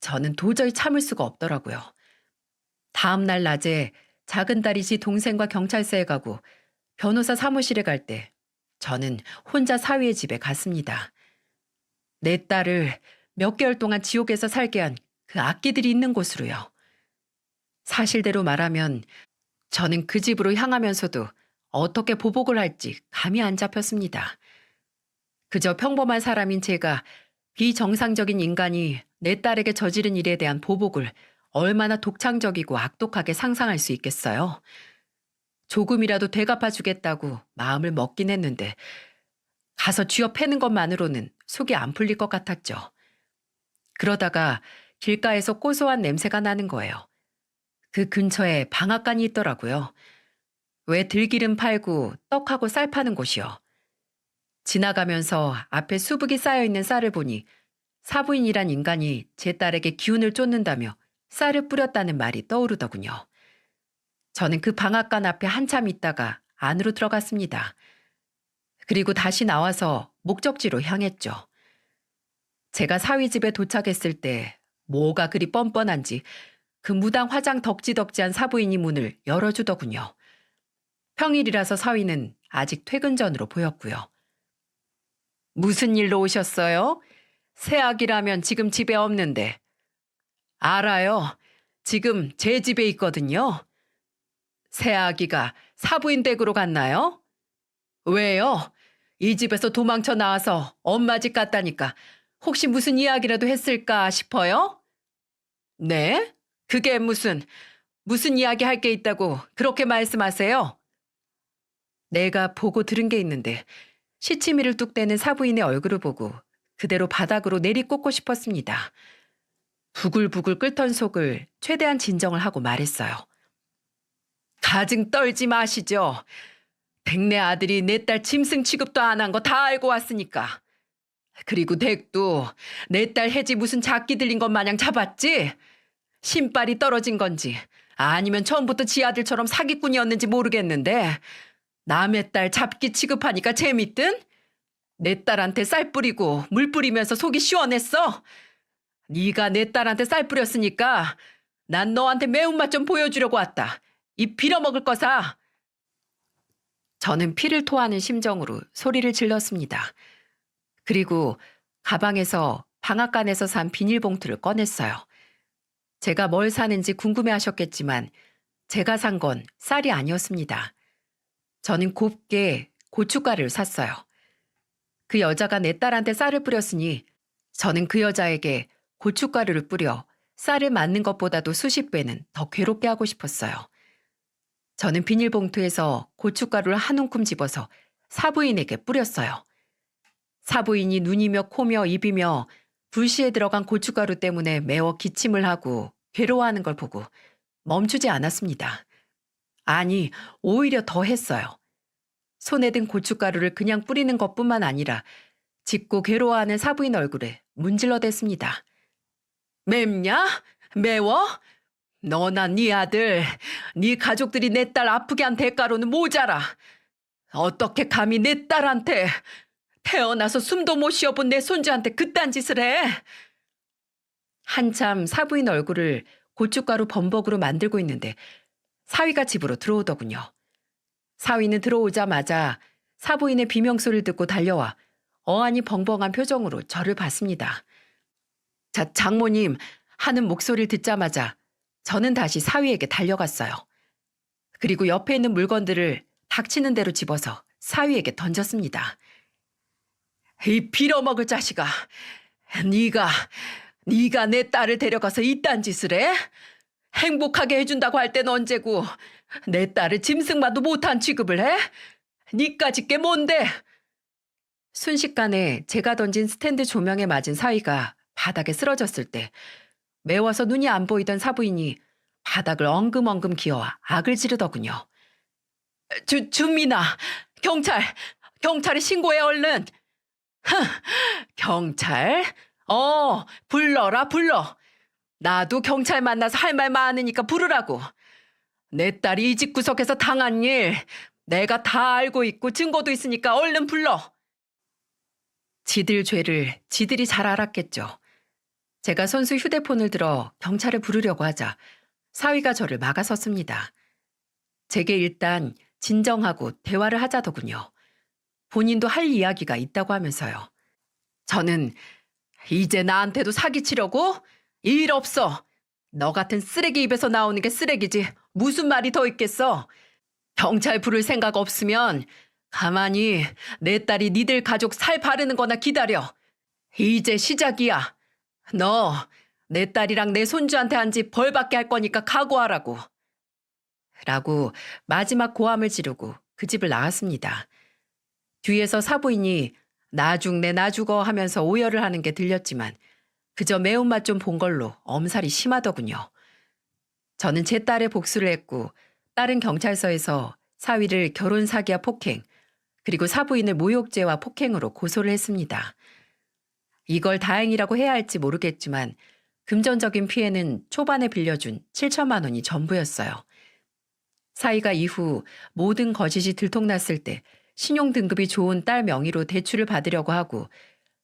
저는 도저히 참을 수가 없더라고요. 다음 날 낮에 작은 딸이 지 동생과 경찰서에 가고 변호사 사무실에 갈 때 저는 혼자 사위의 집에 갔습니다. 내 딸을 몇 개월 동안 지옥에서 살게 한 그 악기들이 있는 곳으로요. 사실대로 말하면 저는 그 집으로 향하면서도 어떻게 보복을 할지 감이 안 잡혔습니다. 그저 평범한 사람인 제가 비정상적인 인간이 내 딸에게 저지른 일에 대한 보복을 얼마나 독창적이고 악독하게 상상할 수 있겠어요. 조금이라도 되갚아주겠다고 마음을 먹긴 했는데 가서 쥐어 패는 것만으로는 속이 안 풀릴 것 같았죠. 그러다가 길가에서 고소한 냄새가 나는 거예요. 그 근처에 방앗간이 있더라고요. 왜 들기름 팔고 떡하고 쌀 파는 곳이요. 지나가면서 앞에 수북이 쌓여있는 쌀을 보니 사부인이란 인간이 제 딸에게 기운을 쫓는다며 쌀을 뿌렸다는 말이 떠오르더군요. 저는 그 방앗간 앞에 한참 있다가 안으로 들어갔습니다. 그리고 다시 나와서 목적지로 향했죠. 제가 사위 집에 도착했을 때 뭐가 그리 뻔뻔한지 그 무당 화장 덕지덕지한 사부인이 문을 열어주더군요. 평일이라서 사위는 아직 퇴근 전으로 보였고요. 무슨 일로 오셨어요? 새아기라면 지금 집에 없는데. 알아요. 지금 제 집에 있거든요. 새아기가 사부인 댁으로 갔나요? 왜요? 이 집에서 도망쳐 나와서 엄마 집 갔다니까 혹시 무슨 이야기라도 했을까 싶어요? 네? 그게 무슨 이야기 할 게 있다고 그렇게 말씀하세요? 내가 보고 들은 게 있는데 시치미를 뚝 떼는 사부인의 얼굴을 보고 그대로 바닥으로 내리꽂고 싶었습니다. 부글부글 끓던 속을 최대한 진정을 하고 말했어요. 가증 떨지 마시죠. 백내 아들이 내 딸 짐승 취급도 안 한 거 다 알고 왔으니까. 그리고 댁도 내 딸 해지 무슨 작기 들린 것 마냥 잡았지? 신발이 떨어진 건지 아니면 처음부터 지 아들처럼 사기꾼이었는지 모르겠는데 남의 딸 잡기 취급하니까 재밌든? 내 딸한테 쌀 뿌리고 물 뿌리면서 속이 시원했어? 네가 내 딸한테 쌀 뿌렸으니까 난 너한테 매운맛 좀 보여주려고 왔다. 이 빌어먹을 거사. 저는 피를 토하는 심정으로 소리를 질렀습니다. 그리고 가방에서 방앗간에서 산 비닐봉투를 꺼냈어요. 제가 뭘 사는지 궁금해하셨겠지만 제가 산 건 쌀이 아니었습니다. 저는 곱게 고춧가루를 샀어요. 그 여자가 내 딸한테 쌀을 뿌렸으니 저는 그 여자에게 고춧가루를 뿌려 쌀을 맞는 것보다도 수십 배는 더 괴롭게 하고 싶었어요. 저는 비닐봉투에서 고춧가루를 한 움큼 집어서 사부인에게 뿌렸어요. 사부인이 눈이며 코며 입이며 불시에 들어간 고춧가루 때문에 매워 기침을 하고 괴로워하는 걸 보고 멈추지 않았습니다. 아니, 오히려 더 했어요. 손에 든 고춧가루를 그냥 뿌리는 것뿐만 아니라 짖고 괴로워하는 사부인 얼굴에 문질러댔습니다. 맵냐? 매워? 너나 네 아들, 네 가족들이 내 딸 아프게 한 대가로는 모자라. 어떻게 감히 내 딸한테, 태어나서 숨도 못 쉬어본 내 손주한테 그딴 짓을 해? 한참 사부인 얼굴을 고춧가루 범벅으로 만들고 있는데 사위가 집으로 들어오더군요. 사위는 들어오자마자 사부인의 비명소리를 듣고 달려와 어안이 벙벙한 표정으로 저를 봤습니다. 자, 장모님 하는 목소리를 듣자마자 저는 다시 사위에게 달려갔어요. 그리고 옆에 있는 물건들을 닥치는 대로 집어서 사위에게 던졌습니다. 이 빌어먹을 자식아, 네가 내 딸을 데려가서 이딴 짓을 해? 행복하게 해준다고 할 땐 언제고 내 딸을 짐승만도 못한 취급을 해? 니까짓 게 뭔데? 순식간에 제가 던진 스탠드 조명에 맞은 사위가 바닥에 쓰러졌을 때 매워서 눈이 안 보이던 사부인이 바닥을 엉금엉금 기어와 악을 지르더군요. 준민아, 경찰에 신고해 얼른. 경찰? 불러. 나도 경찰 만나서 할 말 많으니까 부르라고. 내 딸이 이 집구석에서 당한 일 내가 다 알고 있고 증거도 있으니까 얼른 불러. 지들 죄를 지들이 잘 알았겠죠. 제가 손수 휴대폰을 들어 경찰을 부르려고 하자 사위가 저를 막아섰습니다. 제게 일단 진정하고 대화를 하자더군요. 본인도 할 이야기가 있다고 하면서요. 저는 이제 나한테도 사기치려고? 일 없어. 너 같은 쓰레기 입에서 나오는 게 쓰레기지 무슨 말이 더 있겠어. 경찰 부를 생각 없으면 가만히 내 딸이 니들 가족 살 바르는 거나 기다려. 이제 시작이야. 너 내 딸이랑 내 손주한테 한 짓 벌받게 할 거니까 각오하라고. 라고 마지막 고함을 지르고 그 집을 나왔습니다. 뒤에서 사부인이 나 죽네 나 죽어 하면서 오열을 하는 게 들렸지만 그저 매운맛 좀 본 걸로 엄살이 심하더군요. 저는 제 딸의 복수를 했고 딸은 경찰서에서 사위를 결혼 사기와 폭행 그리고 사부인을 모욕죄와 폭행으로 고소를 했습니다. 이걸 다행이라고 해야 할지 모르겠지만 금전적인 피해는 초반에 빌려준 7천만 원이 전부였어요. 사위가 이후 모든 거짓이 들통났을 때 신용 등급이 좋은 딸 명의로 대출을 받으려고 하고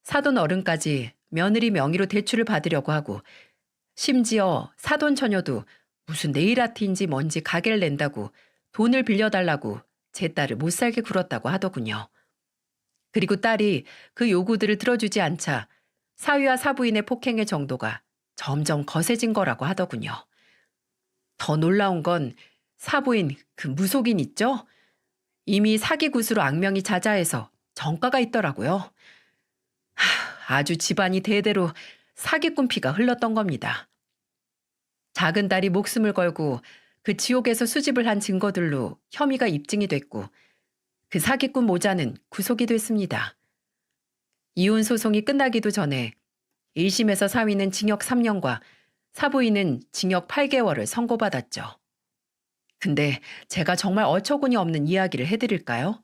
사돈 어른까지 며느리 명의로 대출을 받으려고 하고 심지어 사돈 처녀도 무슨 네일아트인지 뭔지 가게를 낸다고 돈을 빌려달라고 제 딸을 못살게 굴었다고 하더군요. 그리고 딸이 그 요구들을 들어주지 않자 사위와 사부인의 폭행의 정도가 점점 거세진 거라고 하더군요. 더 놀라운 건 사부인 그 무속인 있죠? 이미 사기굿으로 악명이 자자해서 정가가 있더라고요. 아주 집안이 대대로 사기꾼 피가 흘렀던 겁니다. 작은 딸이 목숨을 걸고 그 지옥에서 수집을 한 증거들로 혐의가 입증이 됐고 그 사기꾼 모자는 구속이 됐습니다. 이혼 소송이 끝나기도 전에 1심에서 사위는 징역 3년과 사부인은 징역 8개월을 선고받았죠. 근데 제가 정말 어처구니 없는 이야기를 해드릴까요?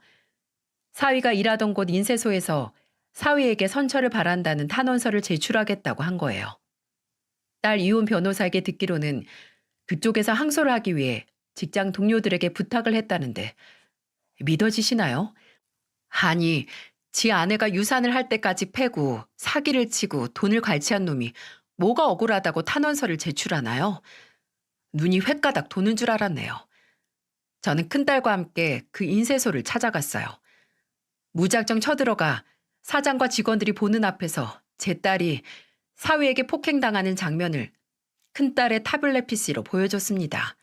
사위가 일하던 곳 인쇄소에서 사위에게 선처를 바란다는 탄원서를 제출하겠다고 한 거예요. 딸 이혼 변호사에게 듣기로는 그쪽에서 항소를 하기 위해 직장 동료들에게 부탁을 했다는데 믿어지시나요? 아니, 지 아내가 유산을 할 때까지 패고 사기를 치고 돈을 갈취한 놈이 뭐가 억울하다고 탄원서를 제출하나요? 눈이 횟가닥 도는 줄 알았네요. 저는 큰딸과 함께 그 인쇄소를 찾아갔어요. 무작정 쳐들어가 사장과 직원들이 보는 앞에서 제 딸이 사위에게 폭행당하는 장면을 큰딸의 타블렛 PC로 보여줬습니다.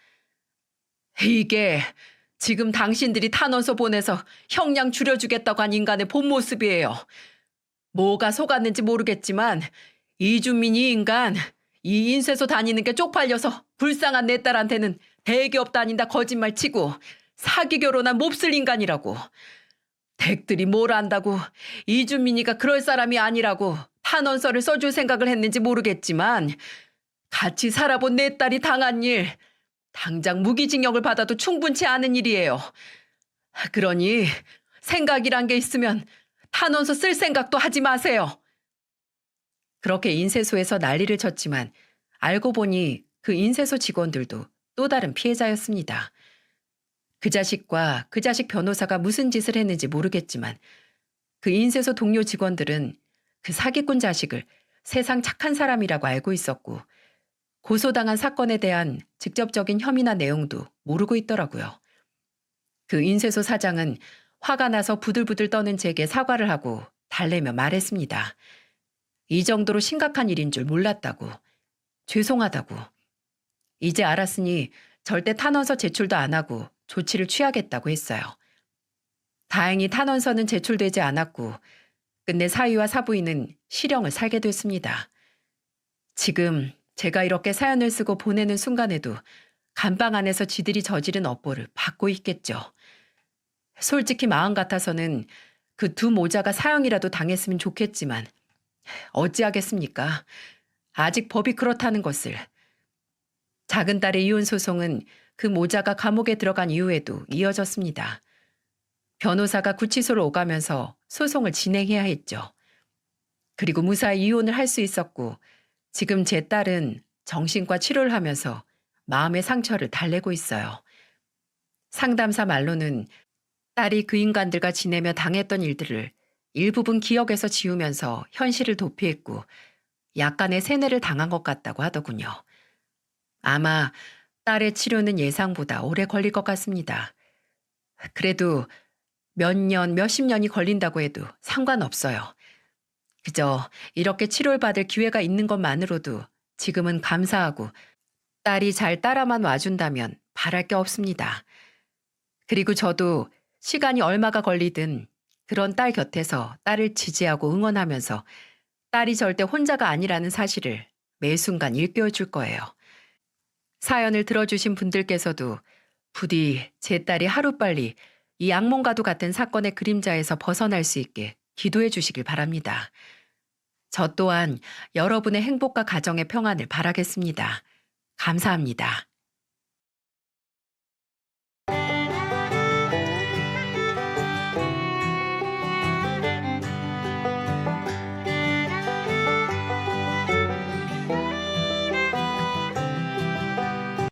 이게 지금 당신들이 탄원서 보내서 형량 줄여주겠다고 한 인간의 본 모습이에요. 뭐가 속았는지 모르겠지만 이준민 이 인간, 이 인쇄소 다니는 게 쪽팔려서 불쌍한 내 딸한테는 대기업 다닌다 거짓말 치고 사기 결혼한 몹쓸 인간이라고. 댁들이 뭘 안다고 이준민이가 그럴 사람이 아니라고 탄원서를 써줄 생각을 했는지 모르겠지만 같이 살아본 내 딸이 당한 일, 당장 무기징역을 받아도 충분치 않은 일이에요. 그러니 생각이란 게 있으면 탄원서 쓸 생각도 하지 마세요. 그렇게 인쇄소에서 난리를 쳤지만 알고 보니 그 인쇄소 직원들도 또 다른 피해자였습니다. 그 자식과 그 자식 변호사가 무슨 짓을 했는지 모르겠지만 그 인쇄소 동료 직원들은 그 사기꾼 자식을 세상 착한 사람이라고 알고 있었고 고소당한 사건에 대한 직접적인 혐의나 내용도 모르고 있더라고요. 그 인쇄소 사장은 화가 나서 부들부들 떠는 제게 사과를 하고 달래며 말했습니다. 이 정도로 심각한 일인 줄 몰랐다고. 죄송하다고. 이제 알았으니 절대 탄원서 제출도 안 하고 조치를 취하겠다고 했어요. 다행히 탄원서는 제출되지 않았고 끝내 사위와 사부인은 실형을 살게 됐습니다. 지금 제가 이렇게 사연을 쓰고 보내는 순간에도 감방 안에서 지들이 저지른 업보를 받고 있겠죠. 솔직히 마음 같아서는 그 두 모자가 사형이라도 당했으면 좋겠지만 어찌하겠습니까? 아직 법이 그렇다는 것을. 작은 딸의 이혼 소송은 그 모자가 감옥에 들어간 이후에도 이어졌습니다. 변호사가 구치소를 오가면서 소송을 진행해야 했죠. 그리고 무사히 이혼을 할 수 있었고 지금 제 딸은 정신과 치료를 하면서 마음의 상처를 달래고 있어요. 상담사 말로는 딸이 그 인간들과 지내며 당했던 일들을 일부분 기억에서 지우면서 현실을 도피했고 약간의 세뇌를 당한 것 같다고 하더군요. 아마 딸의 치료는 예상보다 오래 걸릴 것 같습니다. 그래도 몇 년, 몇십 년이 걸린다고 해도 상관없어요. 그저 이렇게 치료를 받을 기회가 있는 것만으로도 지금은 감사하고 딸이 잘 따라만 와준다면 바랄 게 없습니다. 그리고 저도 시간이 얼마가 걸리든 그런 딸 곁에서 딸을 지지하고 응원하면서 딸이 절대 혼자가 아니라는 사실을 매 순간 일깨워 줄 거예요. 사연을 들어주신 분들께서도 부디 제 딸이 하루빨리 이 악몽과도 같은 사건의 그림자에서 벗어날 수 있게 기도해 주시길 바랍니다. 저 또한 여러분의 행복과 가정의 평안을 바라겠습니다. 감사합니다.